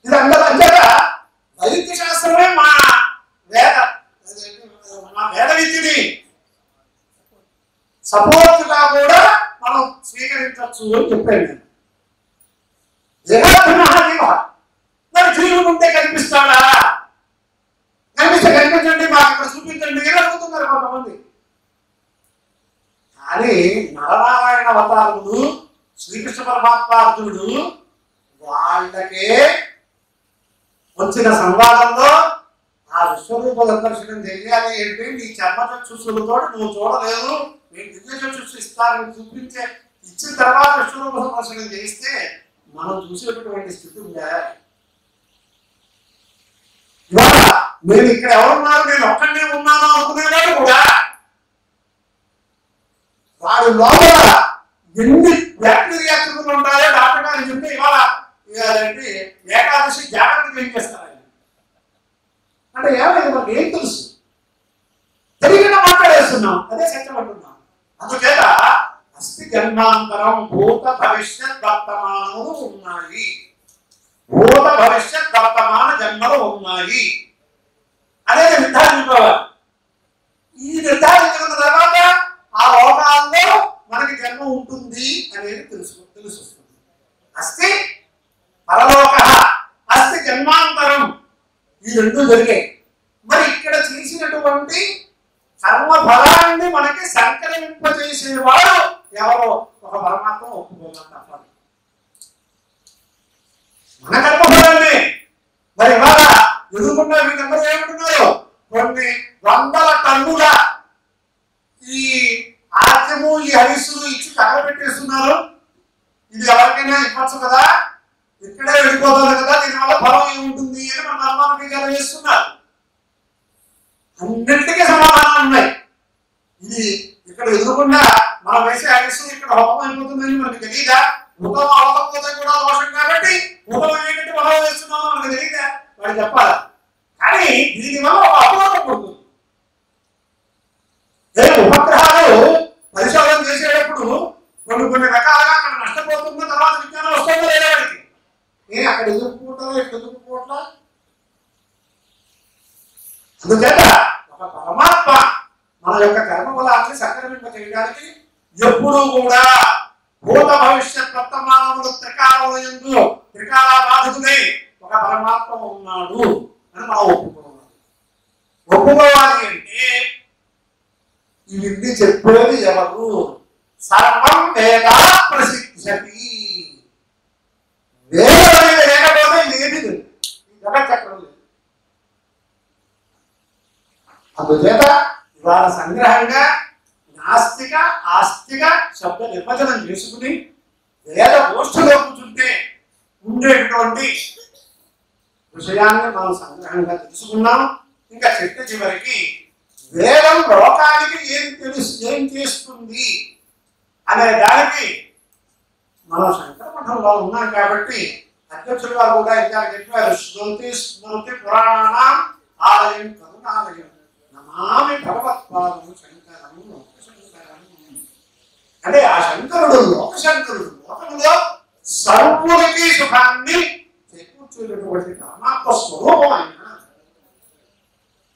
ఇది అందరూ అంతేగా వైద్య శాస్త్రమే మా వేద విద్యని సపోర్ట్గా కూడా మనం స్వీకరించవచ్చు అని చెప్పాను నేను. జగత్తున్న మరి జీవుడు ఉంటే కనిపిస్తాడా? కనిపించండి మాకు ఇక్కడ చూపించండి అని అడుగుతున్నారు కొంతమంది. కానీ నరనారాయణ అవతారములు శ్రీకృష్ణ పరమాత్మార్జునుడు వాళ్ళకే వచ్చిన సంవాదంలో ఆ విశ్వరూప దర్శనం తెలియాలి ఏంటి? నీ చర్మచక్షులతో నువ్వు చూడలేదు, నేను దివ్యచక్షు ఇస్తానని చూపించే ఇచ్చిన తర్వాత విశ్వరూప దర్శనం చేయిస్తే మనం చూసేటటువంటి స్థితి ఉందా? ఇవాళ నేను ఇక్కడ ఎవరున్నారు, నేను ఒక్కడే ఉన్నాను అనుకునేవాడు కూడా వాడి లోపల ఎన్ని బ్యాక్టీరియా క్రిములు ఉంటాయో డాక్టర్ గారు చెప్తే ఇవాళ ఏకాదశి జాగ్రత్తగా ఏం చేస్తారు అంటే ఏమైంది మనకి ఏం తెలుసు? తెలియకుండా మాట్లాడేస్తున్నాం, అదే సత్యం అంటున్నాం. అందుచేత అస్థి జన్మాంతరం భూత భవిష్యత్ వర్తమానములు ఉన్నాయి, భూత భవిష్యత్ వర్తమాన జన్మలు ఉన్నాయి అనేది నిర్ధారించుకోవాలి. ఈ నిర్ధారించుకున్న తర్వాత ఆ లోకాల్లో మనకి జన్మ ఉంటుంది అనేది తెలుస్తుంది. అస్థి పరలోక, అస్థి జన్మాంతరం, ఈ రెండు జరిగాయి. మరి ఇక్కడ చేసినటువంటి కర్మ ఫలాన్ని మనకి సంకలింపజేసేవాడు ఎవరో ఒక పరమాత్మ ఒప్పుకోవాలి తప్పదు. మన కర్మఫలాన్ని మరి ఇవాళ ఎదుర్కొన్న వీళ్ళందరూ ఏమంటున్నారు? కొన్ని వందల టన్నుల ఈ ఆద్యము ఈ హరిస్సులు ఇచ్చి తగలబెట్టేస్తున్నారు. ఇది ఎవరికైనా ఇవ్వచ్చు కదా, ఇక్కడే వెళ్ళిపోతుంది కదా, దీనివల్ల ఫలం ఏముంటుంది అని మన అనుమానం చేస్తున్నారు. అన్నింటికీ సమాధానాలు ఉన్నాయి. ఇది ఇక్కడ ఎదురుకుండా మనం వేసే హరిస్సు ఇక్కడ హోమం అయిపోతుందని మనకు తెలియదా? హోమం అవ్వకపోతే కూడా దోషం కాబట్టి హోమం ఏంటంటే ఫలం వేస్తున్నామో మనకు తెలియదా? వాడు చెప్పాలా? కానీ దీనివల్ల ఒక అపవాదం పడుతుంది. ఉపగ్రహాలు పరిశోధన చేసేటప్పుడు కొన్ని రకాలుగా అక్కడ నష్టపోతున్న తర్వాత విజ్ఞానం వస్తుందో లేదా వాడికి? నేను అక్కడ ఎదుర్కోవట్లా ఇక్కడ ఎదుర్కోవట్లా. అందుచేత ఒక పరమాత్మ మన యొక్క కర్మఫలాన్ని సంక్రమింప చేయడానికి ఎప్పుడూ కూడా భూత భవిష్యత్ వర్తమానములు త్రికాలయందు త్రికాలాబాధితుడై ఒక పరమాత్మ ఉన్నాడు అని మనం ఒప్పుకోవాలి. ఒప్పుకోవాలి అంటే ఇవన్నీ చెప్పేది ఎవరు? సర్వం వేద ప్రసిద్ధి. వేద లేకపోతే ఏది జగచ్చక్రం లేదు. అందుచేత ఇవాళ సంగ్రహంగా నాస్తిక ఆస్తిక శబ్ద నిర్వచనం చేసుకుని వేద గోష్ఠిలో కూర్చుంటే ఉండేటటువంటి విషయాన్ని మనం సంగ్రహంగా తెలుసుకున్నాం. ఇంకా చెట్టు చివరికి వేదం లోకానికి ఏం చేస్తుంది అనే దానికి మనం శంకర మఠంలో ఉన్నాం కాబట్టి అధ్యక్షులు గారు కూడా ఇంకా చెప్పారు, శృతి స్మృతి పురాణానాం ఆలయం కరుణాలయం నమామి భగవత్పాదం శంకరం లోకశంకరం. అంటే ఆ శంకరుడు లోకశంకరుడు, లోకంలో సర్వులకి సుఖాన్ని చేకూర్చేటటువంటి పరమాత్మ స్వరూపం ఆయన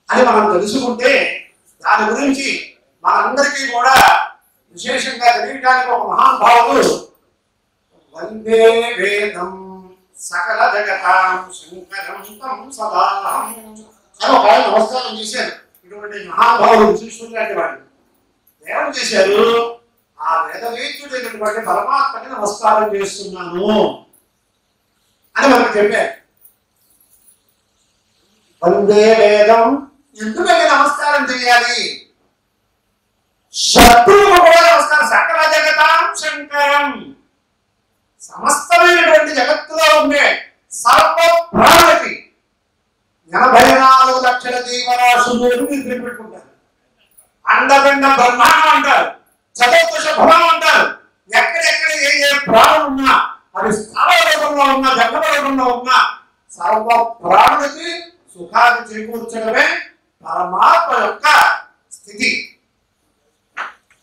అని మనం తెలుసుకుంటే దాని గురించి మనందరికీ కూడా విశేషంగా తెలియడానికి ఒక మహానుభావుడు వందే వేదం సకల జగతాం శంకరం తం సదాహం అని ఒక ఆయన నమస్కారం చేశారు. ఇటువంటి మహానుభావులు విశిష్టులు లాంటి వాళ్ళు ఏమని చేశారు, ఆ వేదవేద్యుడైనటువంటి పరమాత్మకి నమస్కారం చేస్తున్నాను అని మనకు చెప్పారు. వందే వేదం ఎందుకంటే నమస్కారం చేయాలి, శత్రువుకు కూడా నమస్కారం. సకల జగతాం శంకరం, సమస్తమైనటువంటి జగత్తులో ఉండే సర్వ ప్రాణులకి 84 లక్షల జీవరాశులు మీరు పెట్టుకుంటారు. అండపిండ బ్రహ్మాండం అంటారు, చతుర్దశ భవం అంటారు. ఎక్కడెక్కడ ఏ ప్రాణులు ఉన్నా, అది స్థాన రూపంలో ఉన్నా, జగత రూపంలో ఉన్నా, సర్వ ప్రాణులకి సుఖాన్ని చేకూర్చడమే పరమాత్మ యొక్క స్థితి.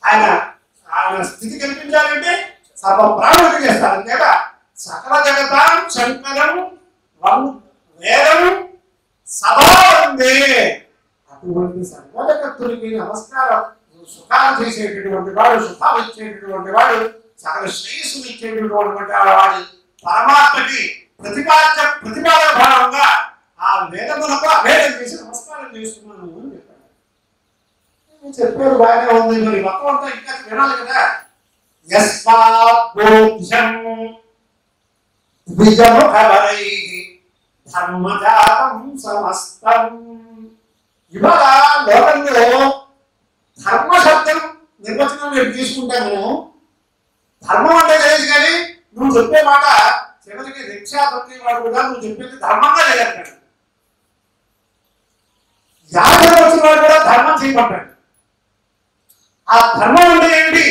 ఆయన స్థితి కల్పించాలంటే సర్వ ప్రాణులకి చేస్తారు. అంతేక సకల జగతాం శంకరం వేదం సదా ఉంది. అటువంటి సర్వజగత్తులకి నమస్కారం, సుఖాలు చేసేటటువంటి వాడు, సుఖాలు ఇచ్చేటటువంటి వాడు, సకల శ్రేయస్సులు ఇచ్చేటటువంటి వాడు పరమాత్మకి ప్రతిపాదన భావంగా ఆ వేదములకు అభేదం చేసి నమస్కారం చేస్తున్నాను అని చెప్పాడు. చెప్పారు బాగానే ఉంది, మరి మొత్తం అంతా ఇంకా వినాలి కదా. ధర్మజాతం సమస్తం. ఇవాళ లోకంలో ధర్మ శబ్దం నిర్వచనం నేను తీసుకుంటాను. ధర్మం అంటే తెలియదు కానీ నువ్వు చెప్పే మాట చివరికి రిక్షా వాడు కూడా నువ్వు చెప్పేది ధర్మంగా లేదంటాడు. యాభై వచ్చిన వాడు కూడా ధర్మం చేయమంటాడు. ఆ ధర్మం అంటే ఏమిటి?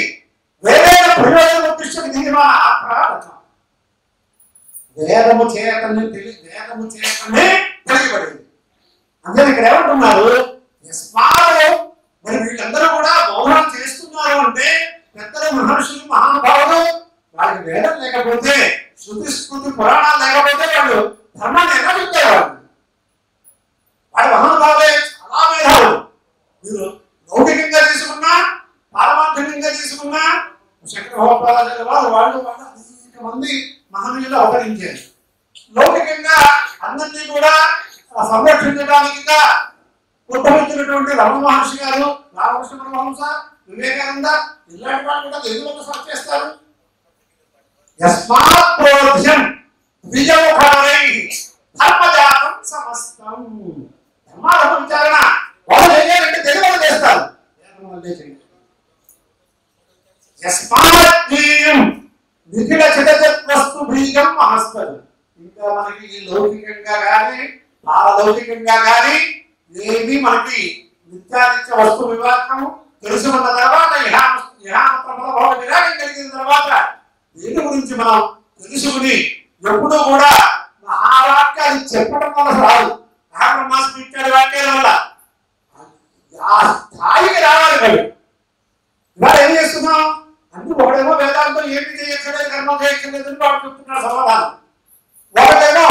వేరేన ప్రయోజనం దృష్టికి దిగిన అపరాధం. వేదము చేతనే తెలియబడింది. అందుకని ఇక్కడ ఏమంటున్నారు, మరి వీళ్ళందరూ కూడా బోధన చేస్తున్నారు అంటే పెద్దలు మహర్షులు మహానుభావులు, వాళ్ళకి వేదం లేకపోతే, శృతి స్మృతి పురాణాలు లేకపోతే వాళ్ళు ధర్మాన్ని ఎలా చెప్తారు? వాడి మహానుభావులే చాలా మేధావులు. మీరు లౌకికంగా తీసుకున్నా, పారమార్థికంగా తీసుకున్నా, శంకరభగవత్పాదాచార్య వాళ్ళు అనేక మంది మహనీయులు అవతరించారు. లౌకికంగా అందరినీ కూడా సంరక్షించడానికి ఉద్భవించినటువంటి రమణ మహర్షి గారు, రామకృష్ణ పరమహంస, వివేకానంద ఇలాంటి వాళ్ళు కూడా తెలుగులో సర్చ్ చేస్తారు. యస్మాత్ప్రోధ్యం ద్విజముఖరై ధర్మజాతం సమస్తం. ధర్మాధర్మ విచారణ వాళ్ళు చేయాలంటే తెలుగులో చేస్తారు. యస్మాత్మీయం నిఖిల చితచత్వస్తు బీజం మహస్తం. ఇంకా మనకి లౌకికంగా కానీ పారలౌకికంగా కానీ ఏది మనకి నిత్యానిత్య వస్తు వివాహం తెలిసి ఉన్న తర్వాత విరాగం కలిగిన తర్వాత దీని గురించి మనం తెలుసుకుని ఎప్పుడూ కూడా మహావాక్యాలు చెప్పడం వల్ల రాదు. మహాబ్రహ్మాస్మి ఇత్యాది వాక్యాల వల్ల ఆ స్థాయికి రావాలి కదా. ఇవాళ ఏం చేస్తున్నాం అంటే ఒకడేమో వేదాంతం ఏమి చేయక్కర్లేదు, కర్మ చేయక్కర్లేదు అని వాడు చెప్తున్నాడు సమాధానం. ఒకటేమో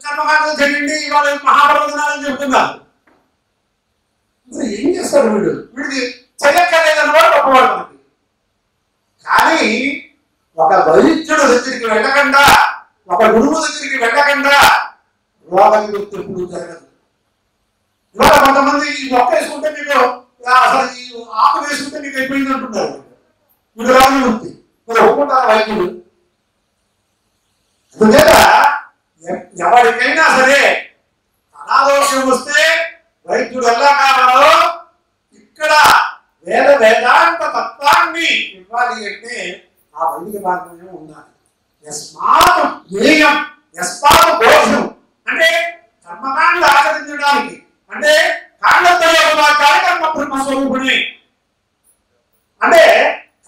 కర్మకాండం చేయండి, ఇవాళ మహాప్రవచనాలని చెప్తున్నారు. ఏం చేస్తాడు వీడికి చెయ్యక్కర్లేదని వాడు గొప్పవాడు మనకి. కానీ ఒక వైద్యుడు దగ్గరికి వెళ్ళకుండా, ఒక గురువు దగ్గరికి వెళ్ళకుండా రోగం ఎప్పుడు జరగదు. ఇవాళ కొంతమంది ఈ మొక్క వేసుకుంటే మీకు అసలు ఈ ఆకు వేసుకుంటే మీకు అయిపోయింది అంటున్నారు. వీడు రాని వృత్తి మీరు ఒప్పుకుంటారు వైద్యుడు. అందుచేత ఎవరికైనా సరే అనారోగ్యం వస్తే వైద్యుడు ఎలా కావాలో ఇక్కడ వేదాంత తత్వాన్ని ఇవ్వాలి అంటే ఆ వైదిక వాంగ్మయం ఉండాలి. యస్మాత్ జ్ఞేయం యస్మాత్ ఘోషం అంటే కర్మకాండ ఆచరించడానికి, అంటే కాండోపయోగవాక్యాలు కర్మ బ్రహ్మస్వరూపుణి అంటే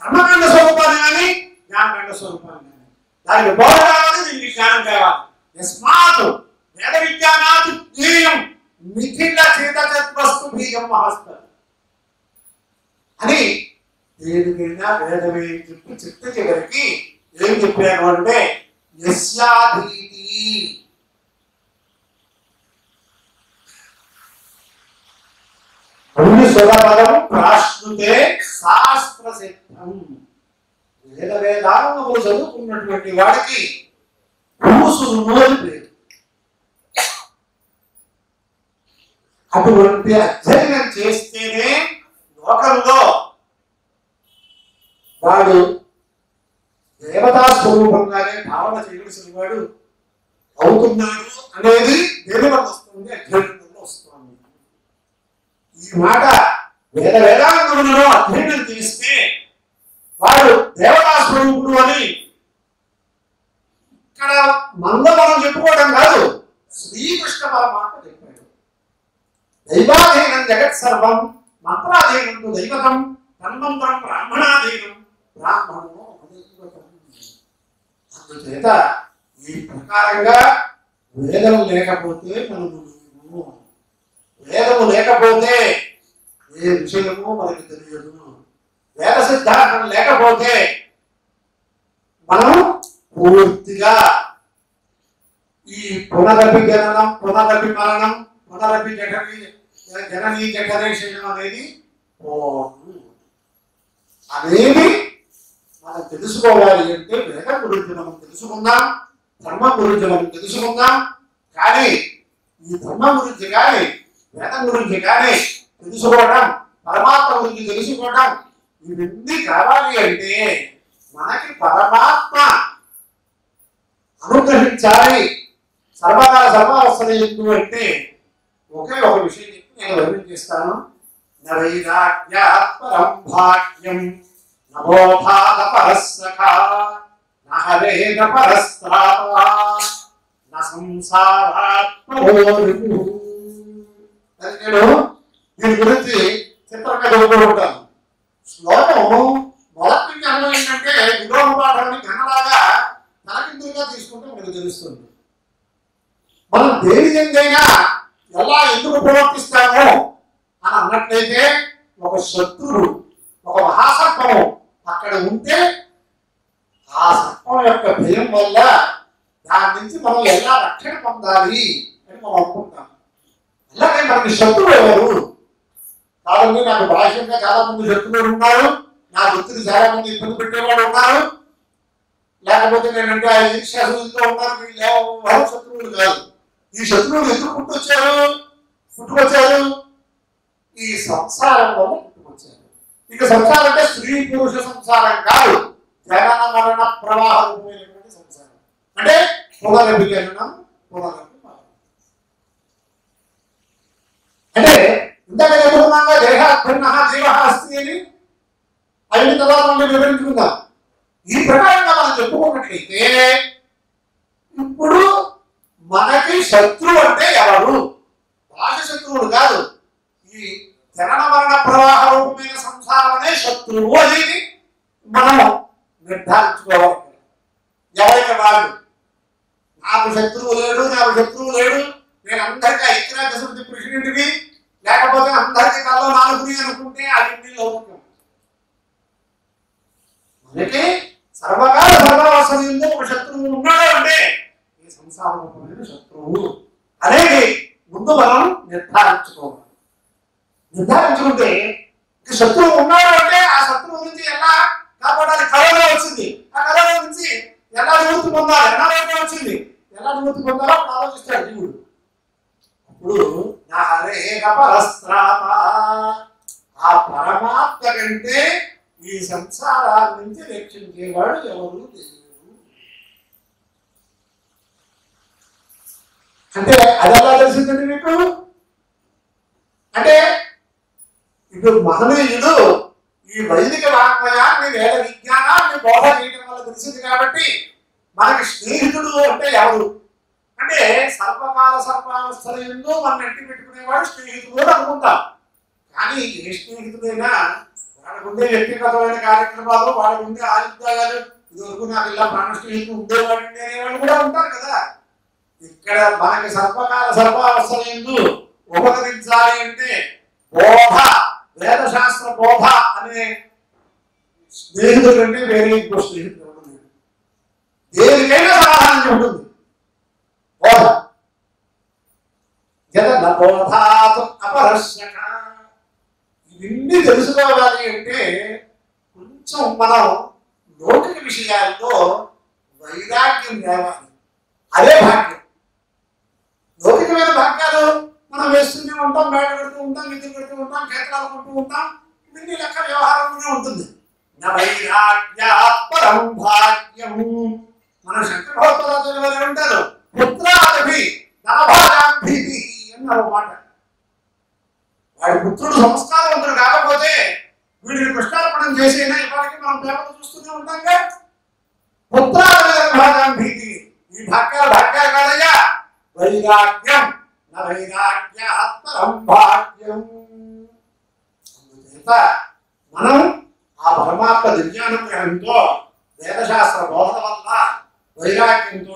కర్మకాండ స్వరూపాన్ని కానీ జ్ఞానకాండ స్వరూపాన్ని కానీ దానికి బోధ కావాలి, దీనికి జ్ఞానం కావాలి. యస్మాత్ వేద విజ్ఞానాత్ జ్ఞేయం నిఖిల చేతవస్తు బీజం మహస్త అని దేనికైనా వేదమే చెప్పి చిత్త చివరికి ఏం చెప్పాను అంటే యస్యాధీతి స్వరపదం ప్రాశ్నుతే శాస్త్ర సిద్ధం. వేద వేదాలను చదువుకున్నటువంటి వాడికి పూసులు నోరు లేదు. అటువంటి అధ్యయనం చేస్తేనే లోకంలో వాడు దేవతా స్వరూపంగానే భావన చేయవలసిన వాడు అవుతున్నాడు అనేది దేనిలో వస్తుంది, అధ్యయనంలో వస్తుంది. ఈ మాట వేదాంగంలో అధ్యయనం చేస్తే వాడు దేవతా స్వరూపుడు అని ఇక్కడ మనలో మనం చెప్పుకోవడం కాదు, శ్రీకృష్ణ పరమాత్మ చెప్పాడు. దైవాధీనం జగత్ సర్వం మంత్రాధీనం దైవతం తన్మంత్రం బ్రాహ్మణాధీనం బ్రాహ్మణము దైవతం. అందుచేత ఈ ప్రకారంగా వేదం లేకపోతే మనము వేదము లేకపోతే ఏ విషయము మనకు తెలియదు. వేద సిద్ధాంతం లేకపోతే మనం పూర్తిగా ఈ పునరపి జననం పునరపి మరణం పునరపి జననీ జఠరేషణం అనేది అనేది మనం తెలుసుకోవాలి అంటే వేదం గురించి మనం తెలుసుకుందాం, ధర్మం గురించి మనం తెలుసుకుందాం. కానీ ఈ ధర్మం గురించి కానీ వేదం గురించి కానీ తెలుసుకోవడం, పరమాత్మ గురించి తెలుసుకోవడం ఇవన్నీ కావాలి అంటే మనకి పరమాత్మ అనుగ్రహించాలి. సర్వకాల సర్వావస్థలు ఎందుకు అంటే ఒకే ఒక విషయం చెప్పి నేను వివరించేస్తాను. నవైరాగ్యాత్పరం భాగ్యం నవోధాద పరస్సఖా నహరేన పరస్త్రాపా సంసారాత్మోరిపు. నేను దీని గురించి చిత్రంగా చదువుకుంటాను. శ్లోకం మొదటి అన్నం ఏంటంటే విలోమ పాఠాన్ని గణలాగా తలకిందులుగా తీసుకుంటే మనకు తెలుస్తుంది. మనం దేని ఎందైనా ఎలా ఎందుకు ప్రవర్తిస్తామో అని అన్నట్లయితే ఒక శత్రుడు ఒక మహాసర్పము అక్కడ ఉంటే ఆ సర్పం యొక్క భయం వల్ల దాని నుంచి మనం ఎలా రక్షణ పొందాలి అని మనం అనుకుంటాం. అలాగే మనకి శత్రువు ఎవరు కాదండి, నాకు బాహ్యంగా చాలా మంది శత్రువులు ఉన్నారు, నా వృత్తిని చాలా మంది ఇబ్బంది పెట్టేవాళ్ళు ఉన్నారు, లేకపోతే నేనంటే ఆ ఈర్ష్యాసులతో ఉన్నారు, వీళ్ళు శత్రువులు కాదు. ఈ శత్రువులు ఎందుకు పుట్టుకొచ్చారు? ఈ సంసారం వల్ల పుట్టుకొచ్చారు. ఇక సంసారం అంటే స్త్రీ పురుష సంసారం కాదు, జనన మరణ ప్రవాహ రూపమైనటువంటి సంసారం. అంటే పునరపి జననం పునరపి మరణం. అంటే ఇందాక చెప్పుకున్నాగా దేహాభిన్న జీవ అస్తి అని అన్ని తర్వాత మనం వివరించుకుందాం. ఈ ప్రకారంగా మనం చెప్పుకున్నట్లయితే ఇప్పుడు మనకి శత్రువు అంటే ఎవరు? బాహ్య శత్రువులు కాదు, ఈ జనన మరణ ప్రవాహ రూపమైన సంసారం అనే శత్రువు అనేది మనం నిర్ధారించుకోవాలి. ఎవరికి వాళ్ళు నాకు శత్రువు లేడు, నేను అందరికీ ఐక్యరాజ్య సమితి ప్రెసిడెంట్ని, లేకపోతే అందరికీ కల్లో నాలుగుని అనుకుంటే అది లౌకికం. మనకి సర్వకాల సర్వావసరంలో ఒక శత్రువు ఉన్నాడు అంటే ఈ సంసార రూపమైన శత్రువు అనేది ముందు మనం నిర్ధారించుకుంటే శత్రువు ఉన్నాడు అంటే ఆ శత్రువు నుంచి ఎలా కాపాడాలి? కళలో వచ్చింది, ఆ కళలో నుంచి ఎలా నివృత్తి పొందాలి? అనారోగ్యం వచ్చింది, ఎలా నివృత్తి పొందాలో ఆలోచిస్తాడు జీవుడు. అప్పుడు నా హరేక పరస్త్రాప, ఆ పరమాత్మ కంటే ఈ సంసారాల నుంచి రక్షించేవాడు ఎవరు లేరు. అంటే అది ఎలా తెలిసిందండి మీకు? అంటే ఇప్పుడు మహనీయుడు ఈ వైదిక వాంగ్మయాన్ని వేద విజ్ఞానాన్ని బోధ చేయడం తెలిసింది కాబట్టి మనకి స్నేహితుడు అంటే ఎవరు అంటే సర్వకాల సర్వావస్థలందు మనం ఎట్టి పెట్టుకునేవాడు స్నేహితుడు అనుకుంటాం. కానీ ఏ స్నేహితుడైనా వాళ్ళకు ఉండే వ్యక్తిగతమైన కార్యక్రమాలు, వాళ్ళకు ఉండే ఆయుధాలు, ఇదివరకు నాకు ఇలా ప్రాణ స్నేహితులు ఉండేవాడిని అనేవాళ్ళు కూడా ఉంటారు కదా. ఇక్కడ మనకి సర్వకాల సర్వావస్థలందు ఉపకరించాలి అంటే బోధ, వేదశాస్త్ర బోధ అనే స్నేహితుడు కంటే వేరే ఇంకో స్నేహితుడు ఉంటుంది. దేనికైనా సమాధానం చెబుతుంది బోధ. బోధాత్ అపరస్యక. ఇవన్నీ తెలుసుకోవాలి అంటే కొంచెం మనం లౌకిక విషయాల్లో వైరాగ్యం రావాలి. అదే భాగ్యం. లౌకికమైన భాగ్యాలు మనం వేస్తూనే ఉంటాం, బయట పెడుతూ ఉంటాం, విద్య పెడుతూ ఉంటాం, క్షేత్రాలు కొంటూ ఉంటాం, ఇవన్నీ లెక్క వ్యవహారంలోనే ఉంటుంది. వైరాగ్యాత్పరం భాగ్యం. మన శంకర భగవత్పాదాచార్యులు వారు అంటారు పుత్రాదభి నరభాగాంభీతి అన్నారు మాట. వాడి పుత్రుడు సంస్కారవంతుడు కాకపోతే వీడిని కృష్ణార్పణం చేసేనా ఇప్పటికీ మనం పేపర్లు చూస్తూనే ఉంటాంగా. పుత్రాదభి నరభాగాంభీతి. ఈ భాగ్యాలు భాగ్యాలు కాదయ్యా, వైరాగ్యం. వైరాగ్యాత్పరం భాగ్యం. అందుచేత మనం ఆ పరమాత్మ దివ్యానుగ్రహంతో వేదశాస్త్ర బోధ వల్ల వైరాగ్యంతో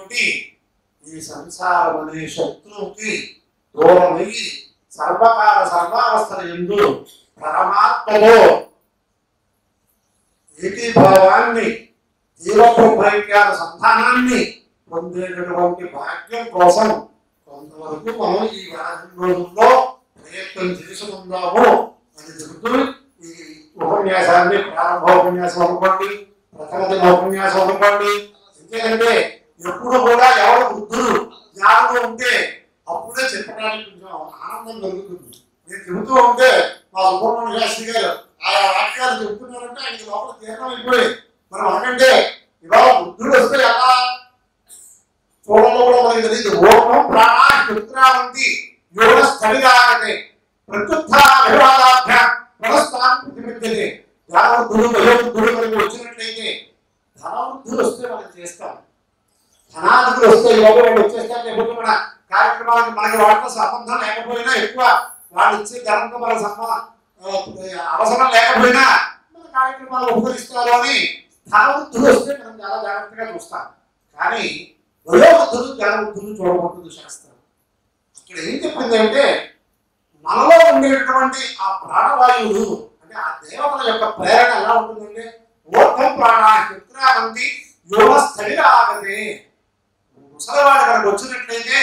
ఈ సంసారం అనే శత్రువుకి దూరమయ్యి సర్వకాల సర్వావస్థల యందు పరమాత్మలో ఏకీభావాన్ని, జీవబ్రహ్మైక్యాల సంధానాన్ని పొందేటటువంటి భాగ్యం కోసం కొంతవరకు మనం ఈ 40 రోజుల్లో ప్రయత్నం చేసుకుందాము అని చెబుతూ ఈ ఉపన్యాసాన్ని ప్రారంభ ఉపన్యాసం అనుకోండి, ప్రథమ దిన ఉపన్యాసం అనుకోండి. ఎందుకంటే ఎప్పుడు కూడా ఎవరు వృద్ధులు జ్ఞానంలో ఉంటే అప్పుడే చెప్పడానికి కొంచెం ఆనందం కలుగుతుంది. నేను చెబుతూ ఉంటే మా సుబ్రహ్మణ్య శాస్త్రి గారు ఆయా వాక్యాలు చెబుతున్నారంటే ఆయనకి లోపల తీర్థం అయిపోయి మనం అనకంటే ఇవాళ వృద్ధుడు వస్తే ఎలా చూడలో కూడా మనకి తెలియదు. ఓం ప్రాణా పుత్రావంతి యోగ స్థలిరాగతే ప్రత్యుత్థాభివాదాభ్యాం పునఃస్థానం ప్రతిబింబతే. ధనవృద్ధులు వయోవృద్ధులు మనకి వచ్చినట్లయితే ధనవృద్ధులు వస్తే మనం చేస్తాం, ధనాధికులు వస్తే యోగం వాళ్ళు వచ్చేస్తారు. లేకపోతే మన కార్యక్రమాలకు మనకి వాటితో సంబంధం లేకపోయినా, ఎక్కువ వాళ్ళు ఇచ్చే ధనంతో మన అవసరం లేకపోయినా మన కార్యక్రమాలు ఉపకరిస్తారు అని ధనవృద్ధులు వస్తే మనం చాలా జాగ్రత్తగా చూస్తాం. కానీ వయోవృద్ధులు ధనవృద్ధులు చూడబోతుంది శాస్త్రం. ఇక్కడ ఏం చెప్పింది అంటే మనలో ఉండేటటువంటి ఆ ప్రాణవాయువులు అంటే ఆ దేవతల యొక్క ప్రేరణ ఎలా ఉంటుందంటే ఓర్ధం ప్రాణ చిత్రావంతి యోగ స్థలిరాగతే. ముసలివాడు అక్కడికి వచ్చినట్లయితే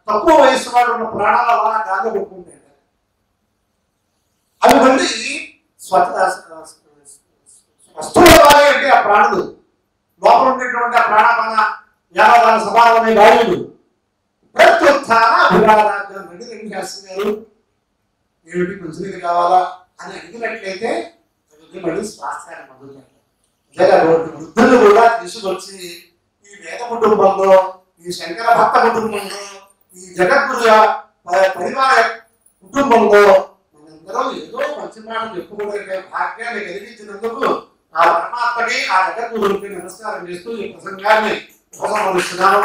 తక్కువ వయసు వాడు ఉన్న ప్రాణాలు అలా గాలి కొట్టుకుంటాయి. అవి మళ్ళీ స్వస్థూలవాలి అంటే ఆ ప్రాణులు లోపల ఉండేటువంటి ఆ ప్రాణాపాన యావదాన సమానమైన వాయువులు ప్రత్యుత్థాన అభివాదాభ్యాం. రెండు చేస్తున్నారు ఏమిటి మంచిది కావాలా అని అడిగినట్లయితే మళ్ళీ స్వాస్థ్యాన్ని పొందుతారు. వృద్ధులు కూడా తీసుకొచ్చి ఈ వేద కుటుంబంలో, ఈ శంకర భక్త కుటుంబంలో, ఈ జగద్గురు పరివార కుటుంబంలో మనందరం ఏదో మంచి మాటలు చెప్పుకోగలిగే భాగ్యాన్ని కలిగించినందుకు ఆ పరమాత్మకి, ఆ జగద్గురువుకి నమస్కారం చేస్తూ ఈ ప్రసంగాన్ని ఉపసంహరిస్తున్నాను.